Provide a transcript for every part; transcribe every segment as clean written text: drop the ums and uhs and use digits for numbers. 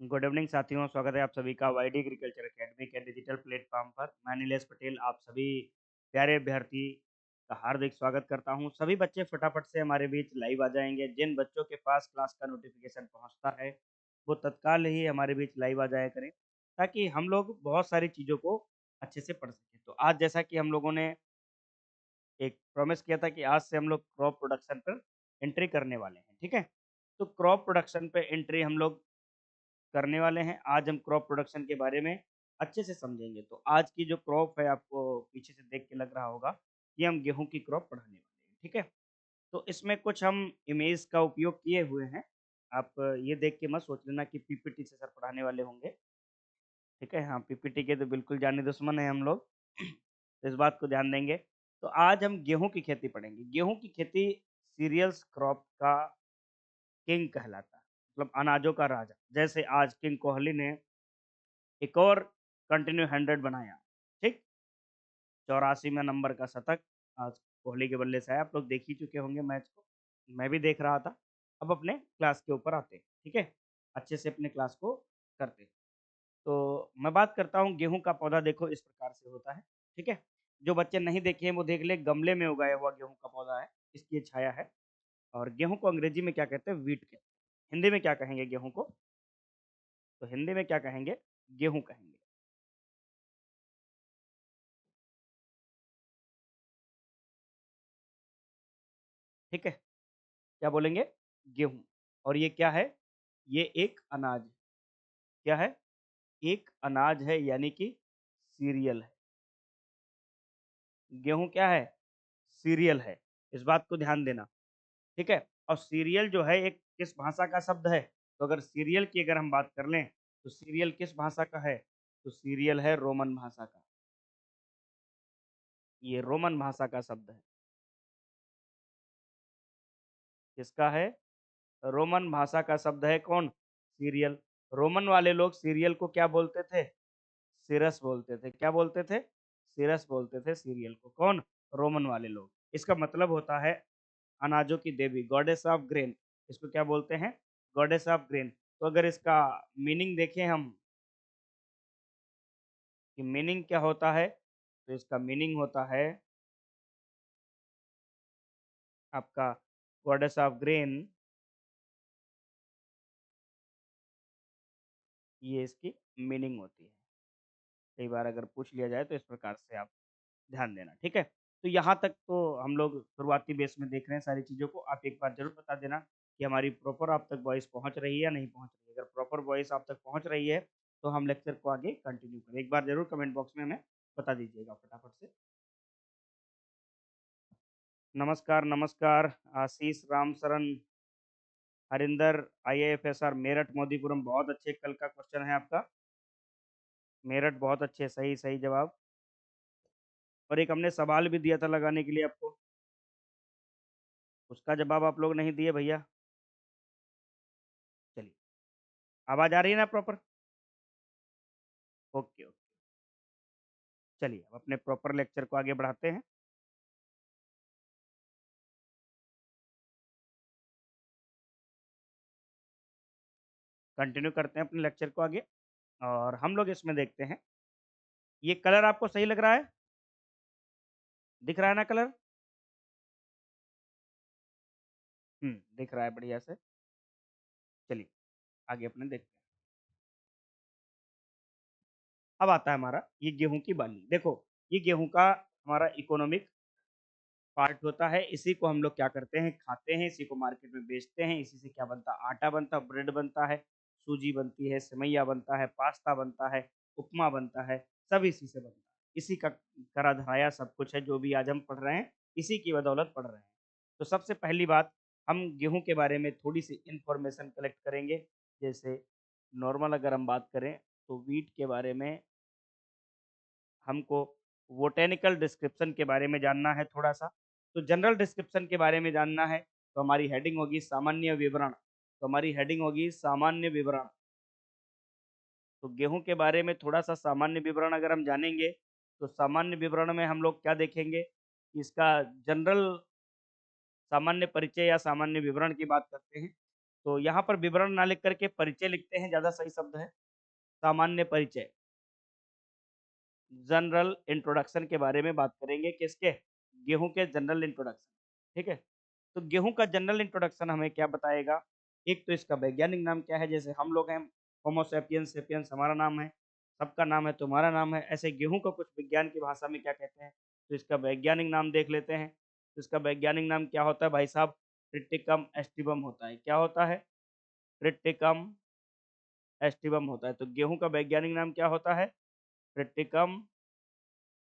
Good evening साथियों, स्वागत है आप सभी का वाईडी एग्रीकल्चर एकेडमी के डिजिटल प्लेटफॉर्म पर। मैं नीलेश पटेल आप सभी प्यारे अभ्यर्थी का हार्दिक स्वागत करता हूं। सभी बच्चे फटाफट से हमारे बीच लाइव आ जाएंगे। जिन बच्चों के पास क्लास का नोटिफिकेशन पहुंचता है वो तत्काल ही हमारे बीच लाइव आ जाया करें, ताकि हम लोग बहुत सारी चीज़ों को अच्छे से पढ़ सकें। तो आज जैसा कि हम लोगों ने एक प्रॉमिस किया था कि आज से हम लोग क्रॉप प्रोडक्शन पर एंट्री करने वाले हैं, ठीक है। तो क्रॉप प्रोडक्शन पे एंट्री हम लोग करने वाले हैं। आज हम क्रॉप प्रोडक्शन के बारे में अच्छे से समझेंगे। तो आज की जो क्रॉप है, आपको पीछे से देख के लग रहा होगा, ये हम गेहूँ की क्रॉप पढ़ाने वाले हैं, ठीक है। तो इसमें कुछ हम इमेज का उपयोग किए हुए हैं। आप ये देख के मत सोच लेना कि पीपीटी से सर पढ़ाने वाले होंगे, ठीक है। हाँ, पीपीटी के तो बिल्कुल जानी दुश्मन है हम लोग। तो इस बात को ध्यान देंगे। तो आज हम गेहूँ की खेती पढ़ेंगे। गेहूँ की खेती सीरियल्स क्रॉप का किंग कहलाता है, मतलब अनाजों का राजा। जैसे आज किंग कोहली ने एक और कंटिन्यू 100 बनाया, ठीक। 84वें नंबर का शतक आज कोहली के बल्ले से आया। आप लोग देख ही चुके होंगे मैच को, मैं भी देख रहा था। अब अपने क्लास के ऊपर आते हैं, ठीक है। अच्छे से अपने क्लास को करते हैं। तो मैं बात करता हूँ, गेहूं का पौधा देखो इस प्रकार से होता है, ठीक है। जो बच्चे नहीं देखे हैं वो देख ले। गमले में उगाया हुआ गेहूं का पौधा है, इसकी ये छाया है। और गेहूं को अंग्रेजी में क्या कहते हैं? वीट कहते हैं। हिंदी में क्या कहेंगे गेहूं को? तो हिंदी में क्या कहेंगे? गेहूं कहेंगे, ठीक है। क्या बोलेंगे? गेहूँ। और ये क्या है? ये एक अनाज है। क्या है? एक अनाज है, यानी कि सीरियल है। गेहूँ क्या है? सीरियल है। इस बात को ध्यान देना, ठीक है। और सीरियल जो है एक किस भाषा का शब्द है? तो अगर सीरियल की अगर हम बात कर लें तो सीरियल किस भाषा का है? तो सीरियल है रोमन भाषा का। ये रोमन भाषा का शब्द है। किसका है? रोमन भाषा का शब्द है। कौन? सीरियल। रोमन वाले लोग सीरियल को क्या बोलते थे? सिरस बोलते थे। क्या बोलते थे? सिरस बोलते थे सीरियल को। कौन? रोमन वाले लोग। इसका मतलब होता है अनाजों की देवी, गॉडेस ऑफ ग्रेन। इसको क्या बोलते हैं? Goddess of grain. तो अगर इसका मीनिंग देखें हम कि मीनिंग क्या होता है, तो इसका मीनिंग होता है आपका गॉडेस ऑफ ग्रेन। ये इसकी मीनिंग होती है। कई बार अगर पूछ लिया जाए तो इस प्रकार से आप ध्यान देना, ठीक है। तो यहाँ तक तो हम लोग शुरुआती बेस में देख रहे हैं सारी चीज़ों को। आप एक बार ज़रूर बता देना कि हमारी प्रॉपर आप तक वॉइस पहुँच रही है या नहीं पहुँच रही है। अगर प्रॉपर वॉइस आप तक पहुँच रही है तो हम लेक्चर को आगे कंटिन्यू करें। एक बार ज़रूर कमेंट बॉक्स में हमें बता दीजिएगा फटाफट से। नमस्कार, नमस्कार। आशीष राम शरण, हरिंदर, IAFSR मेरठ मोदीपुरम। बहुत अच्छे, कल का क्वेश्चन है आपका। मेरठ बहुत अच्छे, सही सही जवाब। और एक हमने सवाल भी दिया था लगाने के लिए आपको, उसका जवाब आप लोग नहीं दिए भैया। चलिए, आवाज़ आ रही है ना प्रॉपर? Okay, okay. चलिए, अब अपने प्रॉपर लेक्चर को आगे बढ़ाते हैं। कंटिन्यू करते हैं अपने लेक्चर को आगे। और हम लोग इसमें देखते हैं, ये कलर आपको सही लग रहा है? दिख रहा है ना कलर? दिख रहा है बढ़िया से। चलिए, आगे अपने देखते हैं। अब आता है हमारा ये गेहूँ की बाली। देखो, ये गेहूँ का हमारा इकोनॉमिक पार्ट होता है। इसी को हम लोग क्या करते हैं? खाते हैं। इसी को मार्केट में बेचते हैं। इसी से क्या बनता है? आटा बनता है, ब्रेड बनता है, सूजी बनती है, सेवइयाँ बनता है, पास्ता बनता है, उपमा बनता है, सब इसी से बनता है। इसी का करा धराया सब कुछ है, जो भी आज हम पढ़ रहे हैं, इसी की बदौलत पढ़ रहे हैं। तो सबसे पहली बात, हम गेहूँ के बारे में थोड़ी-सी इन्फॉर्मेशन कलेक्ट करेंगे। जैसे नॉर्मल अगर हम बात करें तो व्हीट के बारे में हमको बोटेनिकल डिस्क्रिप्शन के बारे में जानना है थोड़ा-सा। तो जनरल डिस्क्रिप्शन के बारे में जानना है, तो हमारी हेडिंग होगी सामान्य विवरण। तो हमारी हेडिंग होगी सामान्य विवरण। तो गेहूँ के बारे में थोड़ा-सा सामान्य विवरण अगर हम जानेंगे, तो सामान्य विवरण में हम लोग क्या देखेंगे? कि इसका जनरल सामान्य परिचय या सामान्य विवरण की बात करते हैं। तो यहाँ पर विवरण ना लिख करके परिचय लिखते हैं, ज़्यादा सही शब्द है। सामान्य परिचय, जनरल इंट्रोडक्शन के बारे में बात करेंगे, किसके? गेहूँ के जनरल इंट्रोडक्शन, ठीक है? तो गेहूँ का जनरल इंट्रोडक्शन हमें क्या बताएगा? एक तो इसका वैज्ञानिक नाम क्या है, जैसे हम लोग हैं होमो सेपियंस, सेपियंस हमारा नाम है, सबका नाम है, तुम्हारा नाम है, ऐसे गेहूँ को कुछ विज्ञान की भाषा में क्या कहते हैं? तो इसका वैज्ञानिक नाम देख लेते हैं। तो इसका वैज्ञानिक नाम क्या होता है भाई साहब? ट्रिटिकम एस्टिवम होता है। क्या होता है? ट्रिटिकम एस्टिवम होता है। तो गेहूँ का वैज्ञानिक नाम क्या होता है? ट्रिटिकम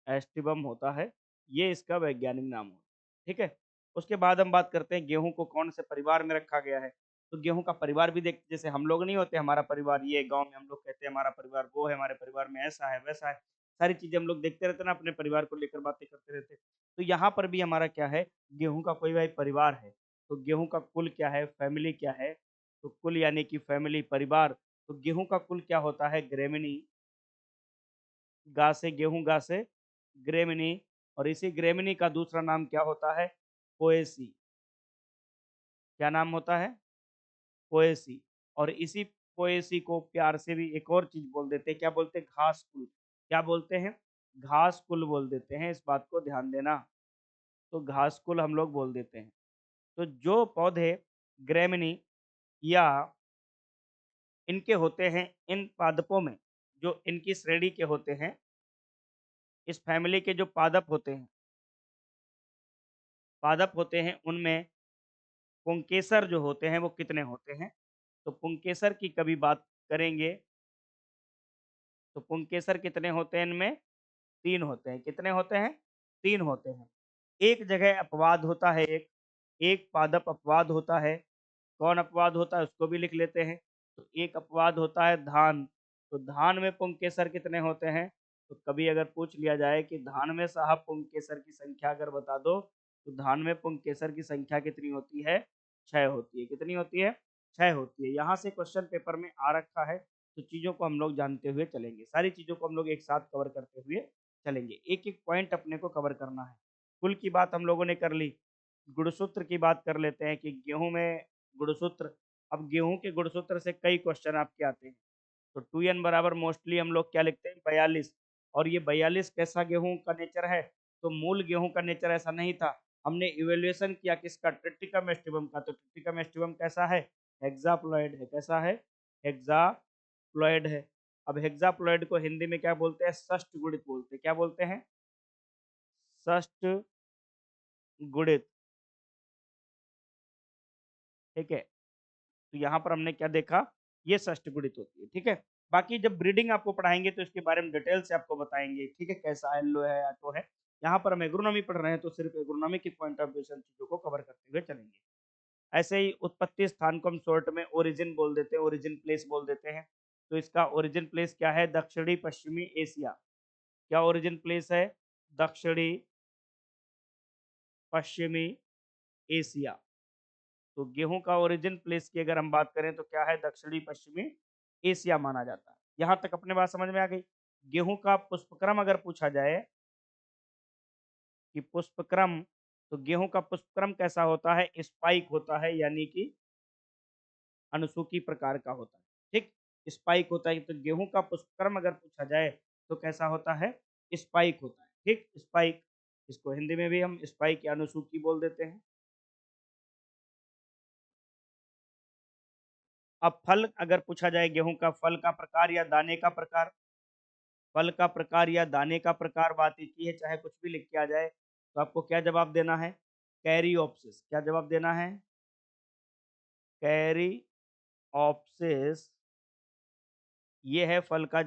एस्टिवम होता है, ये इसका वैज्ञानिक नाम होता है, ठीक है? उसके बाद हम बात करते हैं गेहूँ को कौन से परिवार में रखा गया है। तो गेहूँ का परिवार भी देख, जैसे हम लोग नहीं होते हमारा परिवार ये गाँव में हम लोग कहते हैं हमारा परिवार वो है, हमारे परिवार में ऐसा है, वैसा है। सारी चीज़ें हम लोग देखते रहते हैं ना, अपने परिवार को लेकर बातें करते रहते हैं। तो यहाँ पर भी हमारा क्या है, गेहूँ का कोई भाई परिवार है। तो गेहूँ का कुल क्या है, फैमिली क्या है? तो कुल यानी कि फैमिली, परिवार। तो गेहूँ का कुल क्या होता है? ग्रेमिनी, गा से गेहूँ, गा से ग्रेमिनी, और इसी ग्रेमिनी का दूसरा नाम क्या होता है? पोएसी। क्या नाम होता है? पोएसी। और इसी पोएसी को प्यार से भी एक और चीज़ बोल देते हैं, क्या बोलते हैं? घास कुल। क्या बोलते हैं? घास कुल बोल देते हैं, इस बात को ध्यान देना। तो घास कुल हम लोग बोल देते हैं। तो जो पौधे ग्रेमिनी या इनके होते हैं, इन पादपों में, जो इनकी श्रेणी के होते हैं, इस फैमिली के जो पादप होते हैं उनमें पुंकेसर जो होते हैं वो कितने होते हैं? तो पुंकेसर की कभी बात करेंगे, तो पुंकेसर कितने होते हैं इनमें? 3 होते हैं। कितने होते हैं? 3 होते हैं। एक जगह अपवाद होता है एक, एक पादप अपवाद होता है। कौन अपवाद होता है उसको भी लिख लेते हैं। तो एक अपवाद होता है धान, तो धान में पुंकेसर कितने होते हैं? तो कभी अगर पूछ लिया जाए कि धान में साहब पुंकेसर की संख्या अगर बता दो, तो धान में पुंकेसर की संख्या कितनी होती है? 6 होती है। कितनी होती है? 6 होती है। यहाँ से क्वेश्चन पेपर में आ रखा है, तो चीज़ों को हम लोग जानते हुए चलेंगे। सारी चीज़ों को हम लोग एक साथ कवर करते हुए चलेंगे। एक-एक पॉइंट अपने को कवर करना है। कुल की बात हम लोगों ने कर ली। गुणसूत्र की बात कर लेते हैं कि गेहूँ में गुणसूत्र, अब गेहूँ के गुणसूत्र से कई क्वेश्चन आपके आते हैं। तो 2n बराबर मोस्टली हम लोग क्या लिखते हैं? 42। और ये 42 कैसा गेहूँ का नेचर है? तो मूल गेहूँ का नेचर ऐसा नहीं था। हमने इवैल्यूएशन किया किसका? ट्रिटिकम एस्टिवम का। तो ट्रिटिकम एस्टिवम कैसा है? हेक्साप्लॉइड है। कैसा है? हेक्साप्लॉइड है। अब हेक्साप्लॉइड को हिंदी में क्या बोलते हैं? षष्टगुणित बोलते हैं। क्या बोलते हैं? षष्टगुणित, ठीक है? तो यहाँ पर हमने क्या देखा? ये षष्टगुणित होती है, ठीक है? बाकी जब ब्रीडिंग आपको पढ़ाएँगे तो इसके बारे में डिटेल से आपको बताएँगे, ठीक है? कैसा येल्लो है, ऑटो है। यहाँ पर हम एग्रोनॉमी पढ़ रहे हैं तो सिर्फ एग्रोनॉमी के पॉइंट ऑफ व्यू से चीज़ों को कवर करते हुए चलेंगे। ऐसे ही उत्पत्ति स्थान को हम शॉर्ट में ओरिजिन बोल देते हैं, ओरिजिन प्लेस बोल देते हैं। तो इसका ओरिजिन प्लेस क्या है? दक्षिणी पश्चिमी एशिया। क्या ओरिजिन प्लेस है? दक्षिणी पश्चिमी एशिया। तो गेहूँ का ओरिजिन प्लेस की अगर हम बात करें तो क्या है? दक्षिणी पश्चिमी एशिया माना जाता है। यहाँ तक अपने बात समझ में आ गई? गेहूँ का पुष्पक्रम अगर पूछा जाए कि पुष्पक्रम, तो गेहूँ का पुष्पक्रम कैसा होता है? स्पाइक होता है, यानी कि अनुसूची प्रकार का होता है, ठीक? स्पाइक होता है। तो गेहूँ का पुष्पक्रम अगर पूछा जाए तो कैसा होता है? स्पाइक होता है, ठीक? स्पाइक, इसको हिंदी में भी हम स्पाइक या अनुसूची बोल देते हैं। अब फल अगर पूछा जाए, गेहूँ का फल का प्रकार या दाने का प्रकार, फल का प्रकार या दाने का प्रकार बात एक ही है, चाहे कुछ भी लिख के आ जाए। तो आपको क्या जवाब देना है? कैरीओप्सिस। क्या जवाब देना है? कैरीओप्सिस, ये है फल का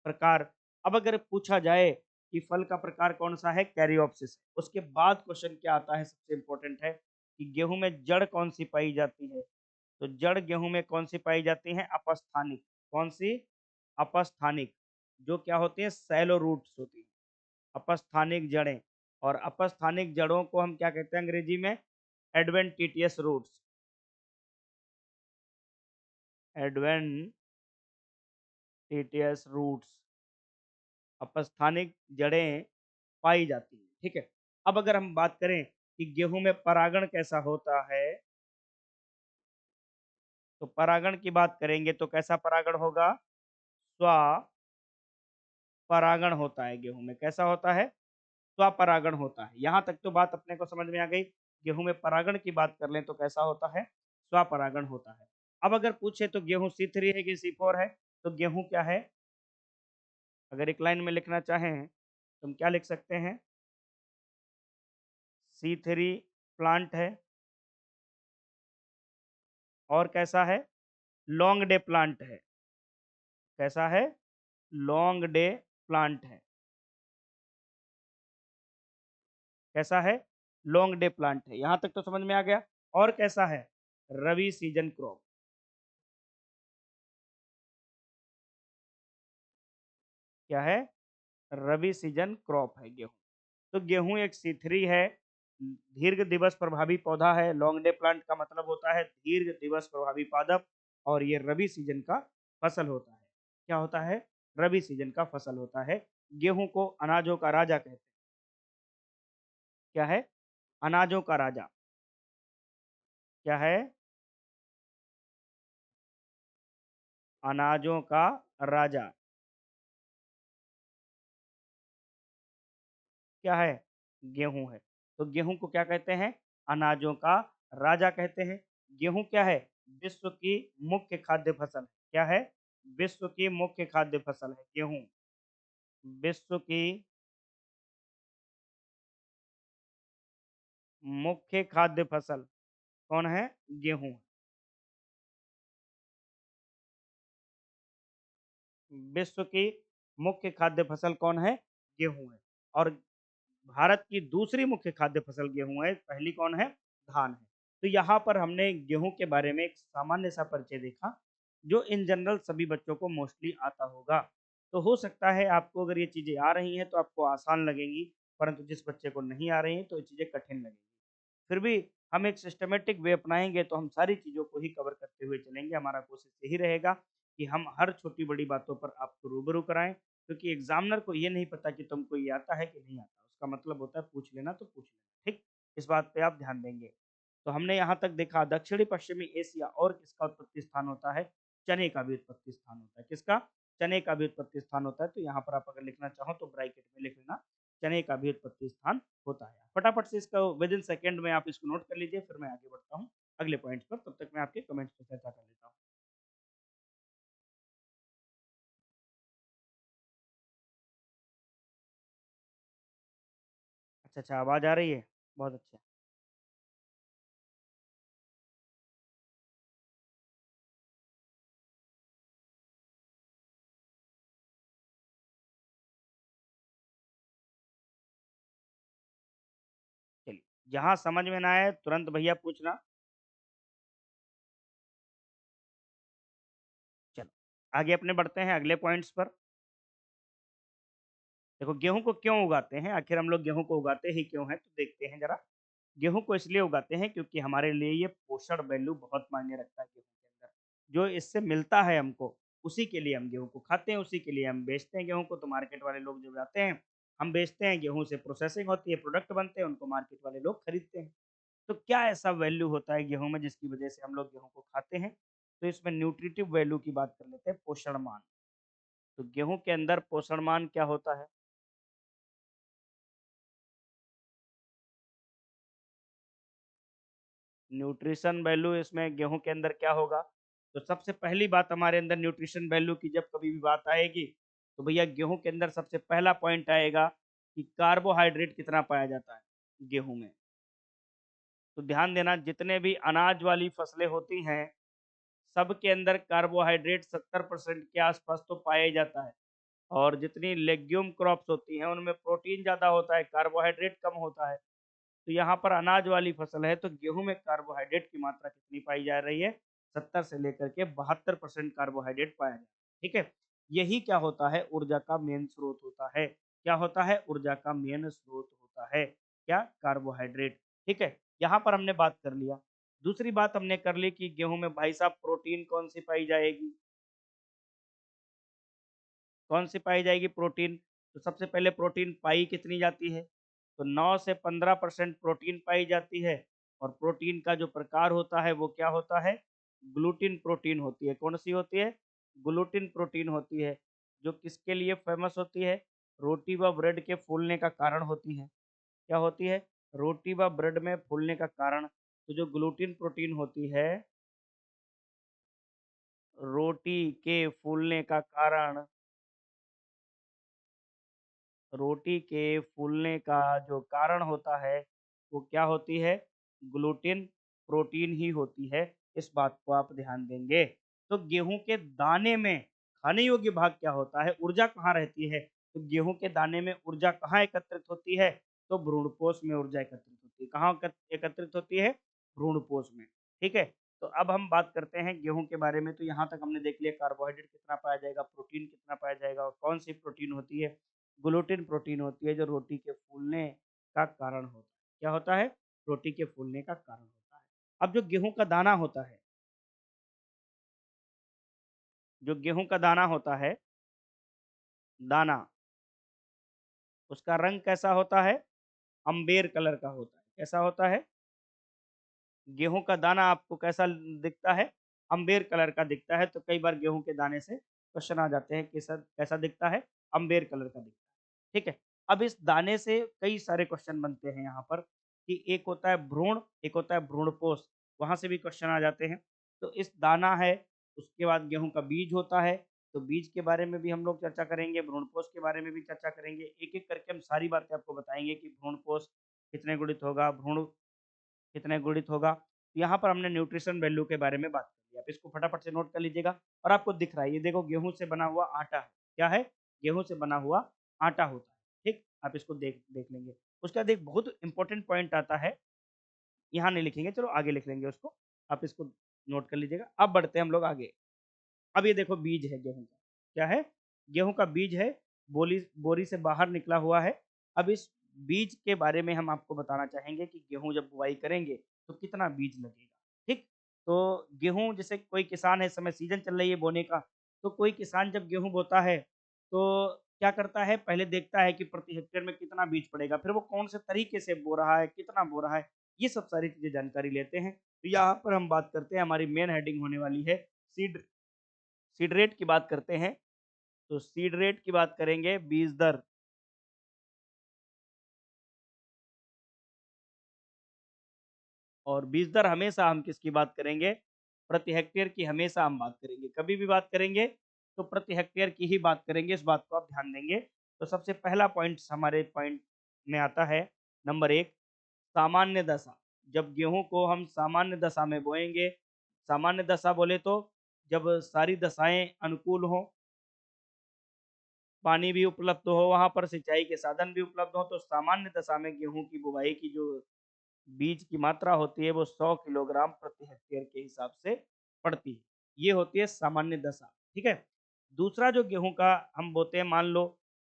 प्रकार। अब अगर पूछा जाए कि फल का प्रकार कौन-सा है? कैरीओप्सिस। उसके बाद क्वेश्चन क्या आता है सबसे इम्पोर्टेंट है कि गेहूँ में जड़ कौन-सी पाई जाती है? तो जड़ गेहूँ में कौन-सी पाई जाती हैं? अपस्थानिक। कौन-सी? अपस्थानिक। जो क्या होती हैं? शैलो रूट्स होती हैं। अपस्थानिक जड़ें, और अपस्थानिक जड़ों को हम क्या कहते हैं अंग्रेजी में? Adventitious roots. एडवेंटिटियस रूट्स, अपस्थानिक जड़ें पाई जाती हैं, ठीक है? अब अगर हम बात करें कि गेहूँ में परागण कैसा होता है? तो परागण की बात करेंगे तो कैसा परागण होगा? स्व परागण होता है गेहूं में। कैसा होता है? स्वपरागण होता है। यहाँ तक तो बात अपने को समझ में आ गई। गेहूं में परागण की बात कर लें तो कैसा होता है? स्वपरागण होता है। अब अगर पूछे तो गेहूं C3 है कि C4 है, तो गेहूं क्या है? अगर एक लाइन में लिखना चाहें तो हम क्या लिख सकते हैं? C3 प्लांट है। और कैसा है? लॉन्ग डे प्लांट है। कैसा है? लॉन्ग डे प्लांट है। कैसा है? लॉन्ग डे प्लांट है। यहां तक तो समझ में आ गया। और कैसा है? Rabi season crop. क्या है? रवि सीजन क्रॉप है गेहूं। तो गेहूं एक C3 है, दीर्घ दिवस प्रभावी पौधा है। लॉन्ग डे प्लांट का मतलब होता है दीर्घ दिवस प्रभावी पादप, और ये रवि सीजन का फसल होता है। क्या होता है? रवि सीजन का फसल होता है। गेहूं को अनाजों का राजा कहते हैं। क्या है? अनाजों का राजा। क्या है? अनाजों का राजा। क्या है? गेहूं है। तो गेहूं को क्या कहते हैं? अनाजों का राजा कहते हैं। गेहूं क्या है? विश्व की मुख्य खाद्य फसल है। क्या है? विश्व की मुख्य खाद्य फसल है गेहूं। विश्व की मुख्य खाद्य फसल कौन है? गेहूं। विश्व की मुख्य खाद्य फसल कौन है? गेहूं है। और भारत की दूसरी मुख्य खाद्य फसल गेहूं है। पहली कौन है? धान है। तो यहाँ पर हमने गेहूं के बारे में एक सामान्य सा परिचय देखा, जो इन जनरल सभी बच्चों को मोस्टली आता होगा। तो हो सकता है आपको अगर ये चीज़ें आ रही हैं तो आपको आसान लगेंगी, परंतु जिस बच्चे को नहीं आ रही हैं तो ये चीज़ें कठिन लगेंगी। फिर भी हम एक सिस्टमैटिक वे अपनाएंगे तो हम सारी चीज़ों को ही कवर करते हुए चलेंगे। हमारा कोशिश यही रहेगा कि हम हर छोटी बड़ी बातों पर आपको रूबरू कराएं, क्योंकि एग्जामिनर को ये नहीं पता कि तुमको ये आता है कि नहीं आता। उसका मतलब होता है पूछ लेना तो पूछ लेना। ठीक, इस बात पे आप ध्यान देंगे। तो हमने यहाँ तक देखा दक्षिणी पश्चिमी एशिया और किसका उत्पत्ति स्थान होता है? चने का भी उत्पत्ति स्थान होता है। किसका? चने का भी उत्पत्ति स्थान होता है। तो यहाँ पर आप अगर लिखना चाहो तो ब्रैकेट में लिख लेना, चने का भी उत्पत्ति स्थान होता है। फटाफट से इसका विद इन सेकंड में आप इसको नोट कर लीजिए, फिर मैं आगे बढ़ता हूँ अगले पॉइंट्स पर। तब तक मैं आपके कमेंट्स पर चर्चा कर लेता हूँ। अच्छा अच्छा, आवाज़ आ रही है, बहुत अच्छा। चलिए, जहाँ समझ में ना आए तुरंत भैया पूछना। चलो आगे अपने बढ़ते हैं अगले पॉइंट्स पर। देखो गेहूं को क्यों उगाते हैं, आखिर हम लोग गेहूं को उगाते ही क्यों हैं, तो देखते हैं जरा। गेहूं को इसलिए उगाते हैं क्योंकि हमारे लिए ये पोषण वैल्यू बहुत मायने रखता है। गेहूं के अंदर जो इससे मिलता है हमको, उसी के लिए हम गेहूं को खाते हैं, उसी के लिए हम बेचते हैं गेहूं को। तो मार्केट वाले लोग जब जाते हैं, हम बेचते हैं, गेहूं से प्रोसेसिंग होती है, प्रोडक्ट बनते हैं, उनको मार्केट वाले लोग खरीदते हैं। तो क्या ऐसा वैल्यू होता है गेहूं में जिसकी वजह से हम लोग गेहूं को खाते हैं? तो इसमें न्यूट्रिटिव वैल्यू की बात कर लेते हैं, पोषण मान। तो गेहूं के अंदर पोषण मान क्या होता है? न्यूट्रिशन वैल्यू इसमें गेहूं के अंदर क्या होगा? तो सबसे पहली बात हमारे अंदर न्यूट्रिशन वैल्यू की जब कभी भी बात आएगी, तो भैया गेहूं के अंदर सबसे पहला पॉइंट आएगा कि कार्बोहाइड्रेट कितना पाया जाता है गेहूं में। तो ध्यान देना, जितने भी अनाज वाली फसलें होती हैं, सबके अंदर कार्बोहाइड्रेट 70% के आसपास तो पाया ही जाता है। और जितनी लेग्यूम क्रॉप्स होती हैं उनमें प्रोटीन ज़्यादा होता है, कार्बोहाइड्रेट कम होता है। तो यहाँ पर अनाज वाली फसल है, तो गेहूं में कार्बोहाइड्रेट की मात्रा कितनी पाई जा रही है? 70 से लेकर के 72% कार्बोहाइड्रेट पाया जाता है। ठीक है, यही क्या होता है? ऊर्जा का मेन स्रोत होता है। क्या होता है? ऊर्जा का मेन स्रोत होता है क्या? कार्बोहाइड्रेट। ठीक है, यहाँ पर हमने बात कर लिया। दूसरी बात हमने कर ली कि गेहूं में भाई साहब प्रोटीन कौन सी पाई जाएगी? कौन सी पाई जाएगी प्रोटीन? तो सबसे पहले प्रोटीन पाई कितनी जाती है? तो 9 से 15% प्रोटीन पाई जाती है। और प्रोटीन का जो प्रकार होता है वो क्या होता है? ग्लूटिन प्रोटीन होती है। कौन सी होती है? ग्लूटिन प्रोटीन होती है, जो किसके लिए फेमस होती है? रोटी व ब्रेड के फूलने का कारण होती है। क्या होती है? रोटी व ब्रेड में फूलने का कारण। तो जो ग्लूटिन प्रोटीन होती है, रोटी के फूलने का कारण, रोटी के फूलने का जो कारण होता है, वो क्या होती है? ग्लूटिन प्रोटीन ही होती है। इस बात को आप ध्यान देंगे। तो गेहूं के दाने में खाने योग्य भाग क्या होता है? ऊर्जा कहाँ रहती है? तो गेहूं के दाने में ऊर्जा कहाँ एकत्रित होती है? तो भ्रूणपोष में ऊर्जा एकत्रित होती है। कहाँ एकत्रित होती है? भ्रूणपोष में। ठीक है। तो अब हम बात करते हैं गेहूं के बारे में। तो यहाँ तक हमने देख लिया कार्बोहाइड्रेट कितना पाया जाएगा, प्रोटीन कितना पाया जाएगा और कौन सी प्रोटीन होती है। ग्लूटिन प्रोटीन होती है, जो रोटी के फूलने का कारण होता है। क्या होता है? रोटी के फूलने का कारण होता है। अब जो गेहूं का दाना होता है, जो गेहूं का दाना होता है, दाना, उसका रंग कैसा होता है? अम्बेर कलर का होता है। कैसा होता है? गेहूं का दाना आपको कैसा दिखता है? अम्बेर कलर का दिखता है। तो कई बार गेहूं के दाने से क्वेश्चन आ जाते हैं कि सर कैसा दिखता है? अम्बेर कलर का दिखता है। ठीक है। अब इस दाने से कई सारे क्वेश्चन बनते हैं यहाँ पर, कि एक होता है भ्रूण, एक होता है भ्रूणपोष। वहां से भी क्वेश्चन आ जाते हैं। तो इस दाना है, उसके बाद गेहूं का बीज होता है। तो बीज के बारे में भी हम लोग चर्चा करेंगे, भ्रूणपोष के बारे में भी चर्चा करेंगे। एक एक करके हम सारी बातें आपको बताएंगे कि भ्रूणपोष कितने गुणित होगा, भ्रूण कितने गुणित होगा। यहाँ पर हमने न्यूट्रिशन वैल्यू के बारे में बात कर ली। आप इसको फटाफट से नोट कर लीजिएगा। और आपको दिख रहा है, ये देखो गेहूं से बना हुआ आटा है। क्या है? गेहूं से बना हुआ आटा होता है। ठीक, आप इसको देख देख लेंगे। उसके बाद एक बहुत इंपॉर्टेंट पॉइंट आता है, यहाँ नहीं लिखेंगे, चलो आगे लिख लेंगे उसको। आप इसको नोट कर लीजिएगा। अब बढ़ते हैं हम लोग आगे। अब ये देखो बीज है गेहूं का। क्या है? गेहूं का बीज है, बोली बोरी से बाहर निकला हुआ है। अब इस बीज के बारे में हम आपको बताना चाहेंगे कि गेहूं जब बुआई करेंगे तो कितना बीज लगेगा। ठीक। तो गेहूं, जैसे कोई किसान है, इस समय सीजन चल रही है बोने का, तो कोई किसान जब गेहूं बोता है तो क्या करता है? पहले देखता है कि प्रति हेक्टेयर में कितना बीज पड़ेगा, फिर वो कौन से तरीके से बो रहा है, कितना बो रहा है, ये सब सारी चीजें जानकारी लेते हैं। तो यहाँ पर हम बात करते हैं, हमारी मेन हेडिंग होने वाली है सीड सीड रेट की बात करते हैं। तो सीड रेट की बात करेंगे, बीज दर। और बीज दर हमेशा हम किसकी बात करेंगे? प्रति हेक्टेयर की हमेशा हम बात करेंगे। कभी भी बात करेंगे तो प्रति हेक्टेयर की ही बात करेंगे। इस बात को आप ध्यान देंगे। तो सबसे पहला पॉइंट हमारे पॉइंट में आता है, नंबर एक, सामान्य दशा। जब गेहूं को हम सामान्य दशा में बोएंगे, सामान्य दशा बोले तो जब सारी दशाएं अनुकूल हों, पानी भी उपलब्ध हो, वहां पर सिंचाई के साधन भी उपलब्ध हो, तो सामान्य दशा में गेहूं की बुवाई की जो बीज की मात्रा होती है वो 100 किलोग्राम प्रति हेक्टेयर के हिसाब से पड़ती है। ये होती है सामान्य दशा। ठीक है। दूसरा जो गेहूं का हम बोते हैं, मान लो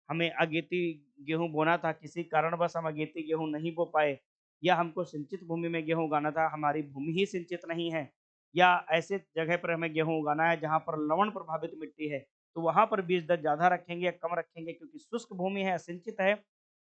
हमें अगेती गेहूं बोना था, किसी कारणवश हम अगेती गेहूं नहीं बो पाए, या हमको सिंचित भूमि में गेहूं उगाना था, हमारी भूमि ही सिंचित नहीं है, या ऐसे जगह पर हमें गेहूं उगाना है जहां पर लवण प्रभावित मिट्टी है, तो वहां पर बीज दर ज्यादा रखेंगे या कम रखेंगे? क्योंकि शुष्क भूमि है, असिंचित है,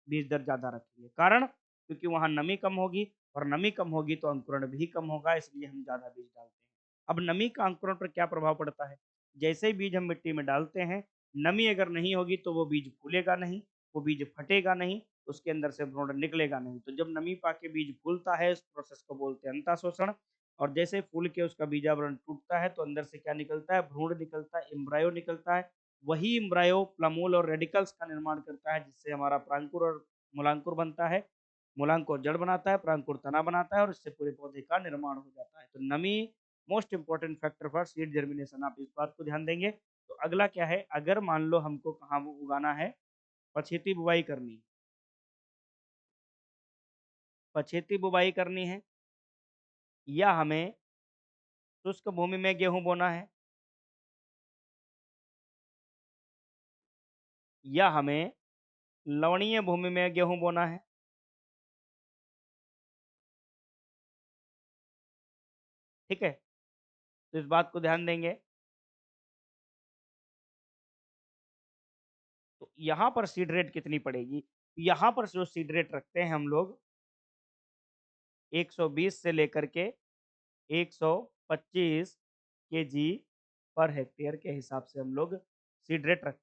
बीज दर ज्यादा रखेंगे। कारण, क्योंकि वहाँ नमी कम होगी, और नमी कम होगी तो अंकुरण भी कम होगा, इसलिए हम ज़्यादा बीज डालते हैं। अब नमी का अंकुरण पर क्या प्रभाव पड़ता है? जैसे ही बीज हम मिट्टी में डालते हैं, नमी अगर नहीं होगी तो वो बीज फूलेगा नहीं, वो बीज फटेगा नहीं, उसके अंदर से भ्रूण निकलेगा नहीं। तो जब नमी पाके बीज फूलता है, इस प्रोसेस को बोलते हैं अंताशोषण। और जैसे फूल के उसका बीजावरण टूटता है तो अंदर से क्या निकलता है? भ्रूण निकलता है, एम्ब्रायो निकलता है। वही एम्ब्रायो प्लमोल और रेडिकल्स का निर्माण करता है, जिससे हमारा प्रांकुर और मूलांकुर बनता है। मूलांकुर जड़ बनाता है, प्रांकुर तना बनाता है, और इससे पूरे पौधे का निर्माण हो जाता है। तो नमी most important factor for seed germination, आप इस बात को ध्यान देंगे। तो अगला क्या है? अगर मान लो हमको कहाँ वो उगाना है, पछेती बुवाई करनी है, पछेती बुवाई करनी है, या हमें शुष्क भूमि में गेहूं बोना है, या हमें लवणीय भूमि में गेहूं बोना है। ठीक है। तो इस बात को ध्यान देंगे। तो यहाँ पर सीड रेट कितनी पड़ेगी? यहाँ पर जो सीड रेट रखते हैं हम लोग, 120 से लेकर के 125 केजी पर हेक्टेयर के हिसाब से हम लोग सीड रेट रख।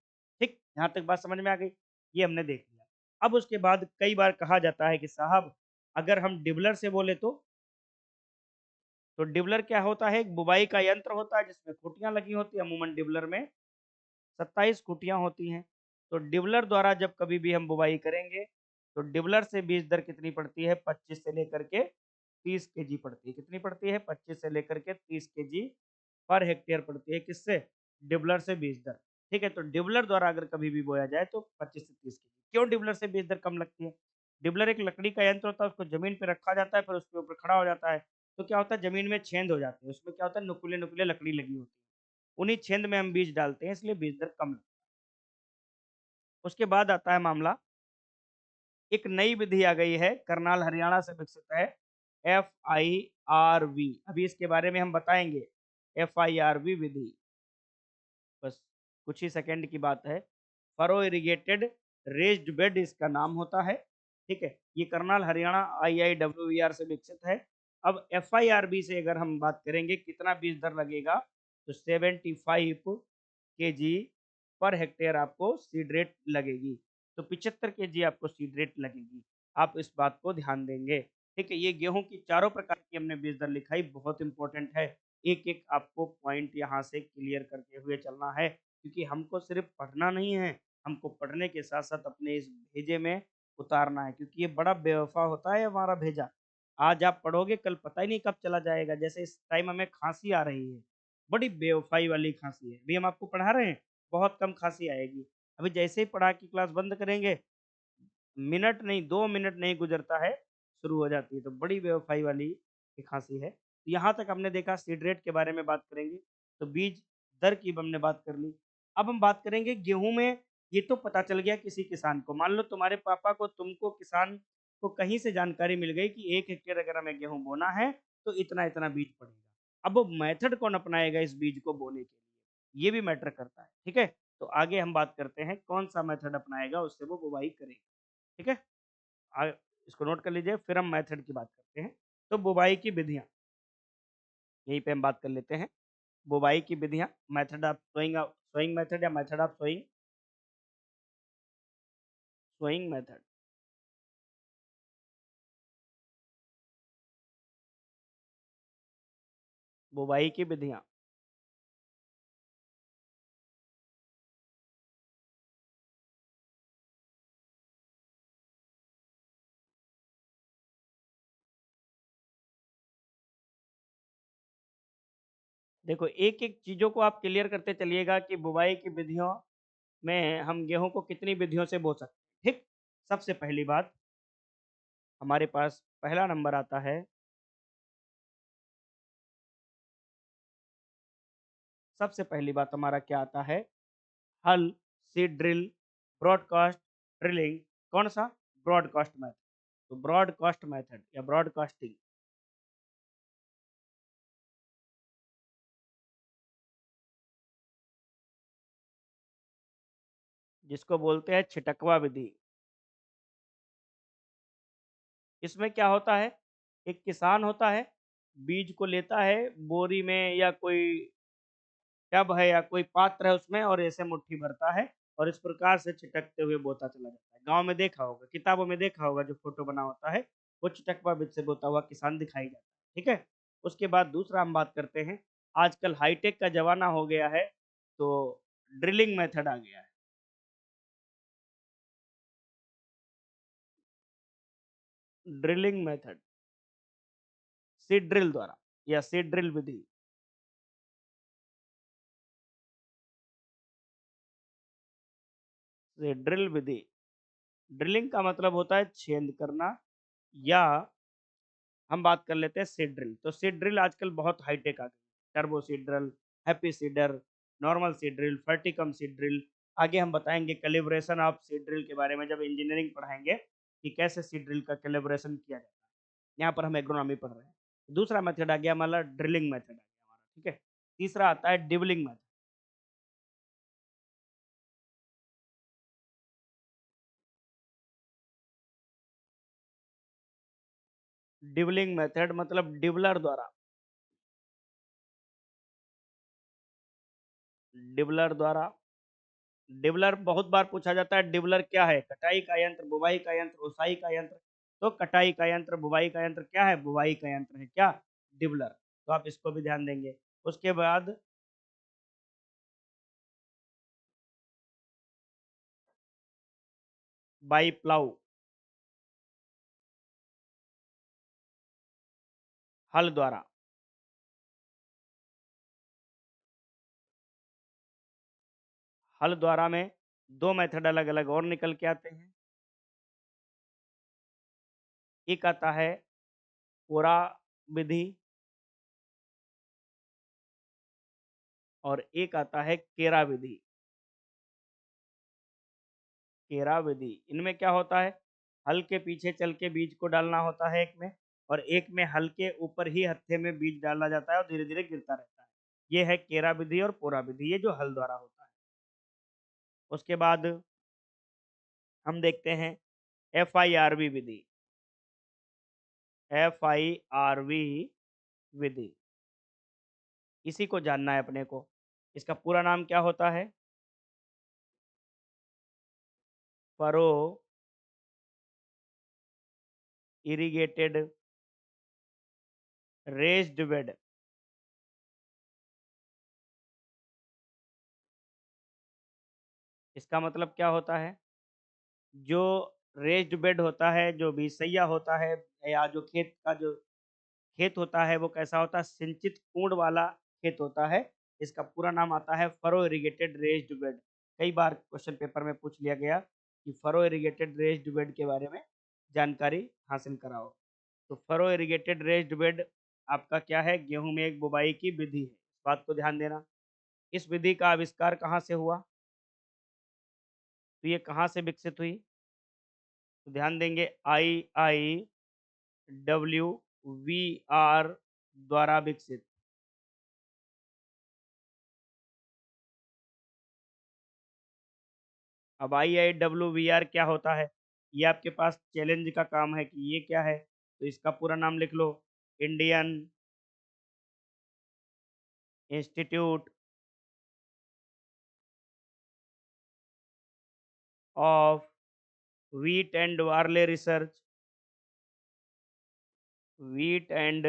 ठीक, यहाँ तक बात समझ में आ गई? ये हमने देख लिया। अब उसके बाद कई बार कहा जाता है कि साहब अगर हम डिबलर से बोले तो डिबलर क्या होता है? एक बुवाई का यंत्र होता है जिसमें खूंटियाँ लगी होती हैं, अमूमन डिबलर में 27 खूंटियाँ होती हैं। तो डिबलर द्वारा जब कभी भी हम बुवाई करेंगे, तो डिबलर से बीज दर कितनी पड़ती है? 25 से लेकर के 30 केजी पड़ती है। कितनी पड़ती है? 25 से लेकर के 30 केजी पर हेक्टेयर पड़ती है। किससे? डिबलर से बीज दर। ठीक है, तो डिबलर द्वारा अगर कभी भी बोया जाए तो 25 से 30 केजी। क्यों डिबलर से बीज दर कम लगती है? डिबलर एक लकड़ी का यंत्र होता है, उसको जमीन पे रखा जाता है, फिर उसके ऊपर खड़ा हो जाता है। तो क्या होता है, जमीन में छेद हो जाते हैं, उसमें क्या होता है, नुकीले-नुकीले लकड़ी लगी होती है। उन्हीं छेद में हम बीज डालते हैं, इसलिए बीज दर कम लगती है। उसके बाद आता है मामला, एक नई विधि आ गई है, करनाल हरियाणा से विकसित है, FIRV। अभी इसके बारे में हम बताएंगे, FIRV विधि। बस कुछ ही सेकंड की बात है। फरो इरिगेटेड रेज्ड बेड इसका नाम होता है। ठीक है, ये करनाल हरियाणा IIWER से विकसित है। अब FIRB से अगर हम बात करेंगे कितना बीज दर लगेगा, तो 75 केजी पर हेक्टेयर आपको सीड रेट लगेगी। तो 75 केजी आपको सीड रेट लगेगी। आप इस बात को ध्यान देंगे। ठीक है, ये गेहूं की चारों प्रकार की हमने बीज दर लिखाई, बहुत इंपॉर्टेंट है। एक एक आपको पॉइंट यहाँ से क्लियर करते हुए चलना है, क्योंकि हमको सिर्फ पढ़ना नहीं है, हमको पढ़ने के साथ साथ अपने इस भेजे में उतारना है, क्योंकि ये बड़ा बेवफा होता है हमारा भेजा। आज आप पढ़ोगे, कल पता ही नहीं कब चला जाएगा। जैसे इस टाइम हमें खांसी आ रही है, बड़ी बेवफाई वाली खांसी है। अभी हम आपको पढ़ा रहे हैं, बहुत कम खांसी आएगी। अभी जैसे ही पढ़ा के क्लास बंद करेंगे, मिनट नहीं, 2 मिनट नहीं गुजरता है, शुरू हो जाती है। तो बड़ी बेवफ़ाई वाली ये खाँसी है। तो यहाँ तक हमने देखा, सीड रेट के बारे में बात करेंगे, तो बीज दर की हमने बात कर ली। अब हम बात करेंगे गेहूँ में। ये तो पता चल गया किसी किसान को, मान लो तुम्हारे पापा को, तुमको, किसान को कहीं से जानकारी मिल गई कि 1 हेक्टेयर अगर हमें गेहूँ बोना है, तो इतना-इतना बीज पड़ेगा। अब वो मेथड कौन अपनाएगा इस बीज को बोने के लिए, ये भी मैटर करता है। ठीक है? तो आगे हम बात करते हैं कौन-सा मेथड अपनाएगा, उससे वो बुवाई करेगा। ठीक है? आ इसको नोट कर लीजिए, फिर हम मेथड की बात करते हैं। तो बुवाई की विधियाँ, यहीं पे हम बात कर लेते हैं। बुवाई की विधियाँ, मेथड ऑफ सोइंग मेथड या method of sowing, sowing method. बुवाई की विधियाँ, देखो एक-एक चीज़ों को आप क्लियर करते चलिएगा कि बुवाई की विधियों में हम गेहूँ को कितनी विधियों से बो सकते हैं। ठीक? सबसे पहली बात, हमारे पास पहला नंबर आता है, सबसे पहली बात हमारा क्या आता है? हल, सीड ड्रिल, ब्रॉडकास्ट ड्रिलिंग। कौन-सा? Broadcast method. तो ब्रॉडकास्ट मेथड या ब्रॉडकास्टिंग, जिसको बोलते हैं छिटकवा विधि। इसमें क्या होता है, एक किसान होता है, बीज को लेता है बोरी में या कोई टब है या कोई पात्र है उसमें, और ऐसे मुट्ठी भरता है और इस प्रकार से छिटकते हुए बोता चला जाता है। गाँव में देखा होगा, किताबों में देखा होगा, जो फ़ोटो बना होता है, वो छिटकवा विधि से बोता हुआ किसान दिखाई जाता है। ठीक है? उसके बाद दूसरा हम बात करते हैं, आजकल हाईटेक का ज़माना हो गया है, तो ड्रिलिंग मेथड आ गया है। ड्रिलिंग मेथड, सीड ड्रिल द्वारा या सीड ड्रिल विधि। सीड ड्रिल विधि, ड्रिलिंग का मतलब होता है छेद करना, या हम बात कर लेते हैं सीड ड्रिल। तो सीड ड्रिल आजकल बहुत हाईटेक आ गई, turbo seed drill, happy seeder, normal seed drill, फर्टिकम सीड ड्रिल। आगे हम बताएंगे कैलिब्रेशन ऑफ सीड ड्रिल के बारे में, जब इंजीनियरिंग पढ़ाएंगे कि कैसे सीड ड्रिल का कैलिब्रेशन किया जाता है। यहाँ पर हम एग्रोनॉमी पढ़ रहे हैं। दूसरा मेथड आ गया हमारा, ड्रिलिंग मेथड आ गया हमारा। ठीक है? तीसरा आता है डिबलिंग मेथड। डिबलिंग मेथड मतलब डिबलर द्वारा, डिबलर द्वारा। डिबलर बहुत बार पूछा जाता है, डिबलर क्या है? कटाई का यंत्र, बुवाई का यंत्र, ओसाई का यंत्र। तो कटाई का यंत्र, बुवाई का यंत्र क्या है? बुवाई का यंत्र है क्या? डिबलर। तो आप इसको भी ध्यान देंगे। उसके बाद बाई प्लाऊ, हल द्वारा। हल द्वारा में दो मेथड अलग अलग और निकल के आते हैं। एक आता है कोरा विधि और एक आता है केरा विधि। केरा विधि, इनमें क्या होता है? हल के पीछे चल के बीज को डालना होता है एक में, और एक में हल के ऊपर ही हत्थे में बीज डाला जाता है और धीरे धीरे गिरता रहता है। ये है केरा विधि और पोरा विधि, ये जो हल द्वारा होता है। उसके बाद हम देखते हैं FIRV विधि। FIRV विधि, इसी को जानना है अपने को। इसका पूरा नाम क्या होता है? Furrow irrigated raised bed. इसका मतलब क्या होता है? जो रेस्ड बेड होता है, जो बीसैया होता है, या जो खेत का जो खेत होता है वो कैसा होता है? सिंचित पूर्ण वाला खेत होता है। इसका पूरा नाम आता है फरो इरिगेटेड रेस्ड बेड। कई बार क्वेश्चन पेपर में पूछ लिया गया कि फरो इरिगेटेड रेस्ड बेड के बारे में जानकारी हासिल कराओ। तो फरो इरिगेटेड रेस्ड बेड आपका क्या है? गेहूं में एक बुवाई की विधि है, इस बात को ध्यान देना। इस विधि का आविष्कार कहाँ से हुआ? तो ये कहाँ से विकसित हुई? तो ध्यान देंगे, IIWVR द्वारा विकसित। अब IIWVR क्या होता है? ये आपके पास चैलेंज का काम है कि ये क्या है। तो इसका पूरा नाम लिख लो, Indian institute of wheat and barley research. Wheat and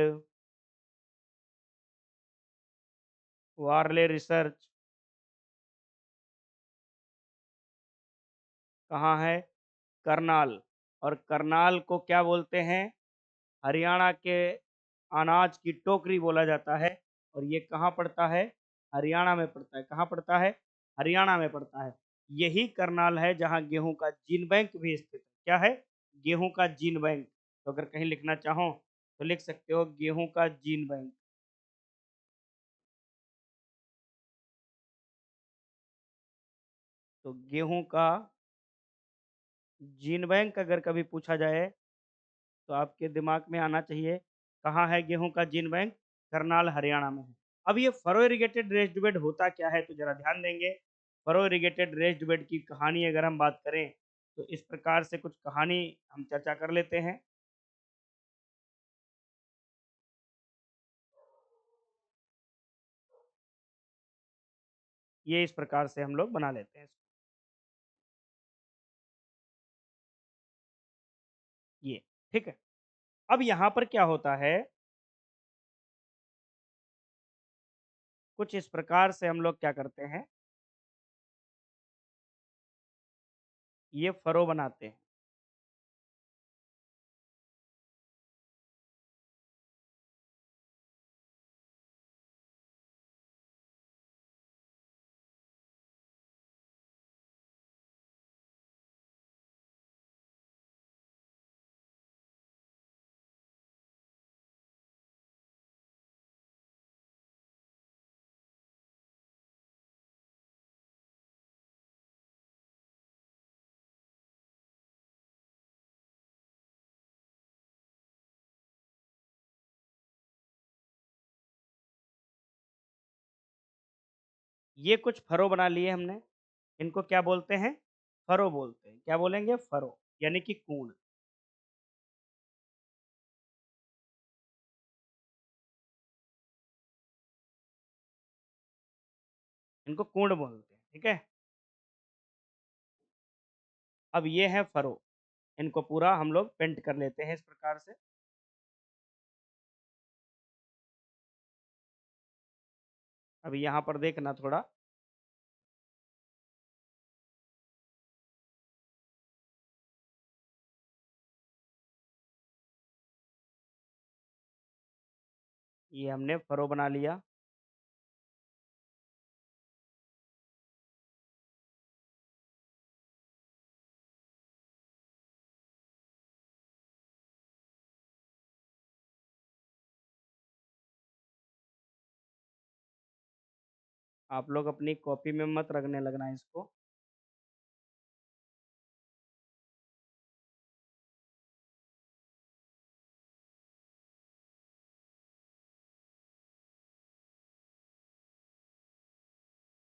barley research कहाँ है? करनाल। और करनाल को क्या बोलते हैं? हरियाणा के अनाज की टोकरी बोला जाता है। और ये कहाँ पड़ता है? हरियाणा में पड़ता है। कहाँ पड़ता है? हरियाणा में पड़ता है। यही करनाल है जहाँ गेहूं का जीन बैंक भी स्थित है। क्या है? गेहूं का जीन बैंक। तो अगर कहीं लिखना चाहो तो लिख सकते हो गेहूं का जीन बैंक। तो गेहूं का जीन बैंक अगर कभी पूछा जाए तो आपके दिमाग में आना चाहिए, कहाँ है गेहूं का जीन बैंक? करनाल, हरियाणा में है। अब ये फरो इरिगेटेड रेस्ड बेड होता क्या है, तो जरा ध्यान देंगे। फरो इरिगेटेड रेस्ड बेड की कहानी अगर हम बात करें तो इस प्रकार से कुछ कहानी हम चर्चा कर लेते हैं। ये इस प्रकार से हम लोग बना लेते हैं। ये ठीक है। अब यहाँ पर क्या होता है, कुछ इस प्रकार से हम लोग क्या करते हैं, ये फरो बनाते हैं। ये कुछ फरो बना लिए हमने, इनको क्या बोलते हैं? फरो बोलते हैं। क्या बोलेंगे? फरो, यानी कि कूण। इनको कोण बोलते हैं, ठीक है? अब ये है फरो, इनको पूरा हम लोग पेंट कर लेते हैं इस प्रकार से। अभी यहाँ पर देखना थोड़ा, ये हमने फरो बना लिया। आप लोग अपनी कॉपी में मत रखने लगना इसको।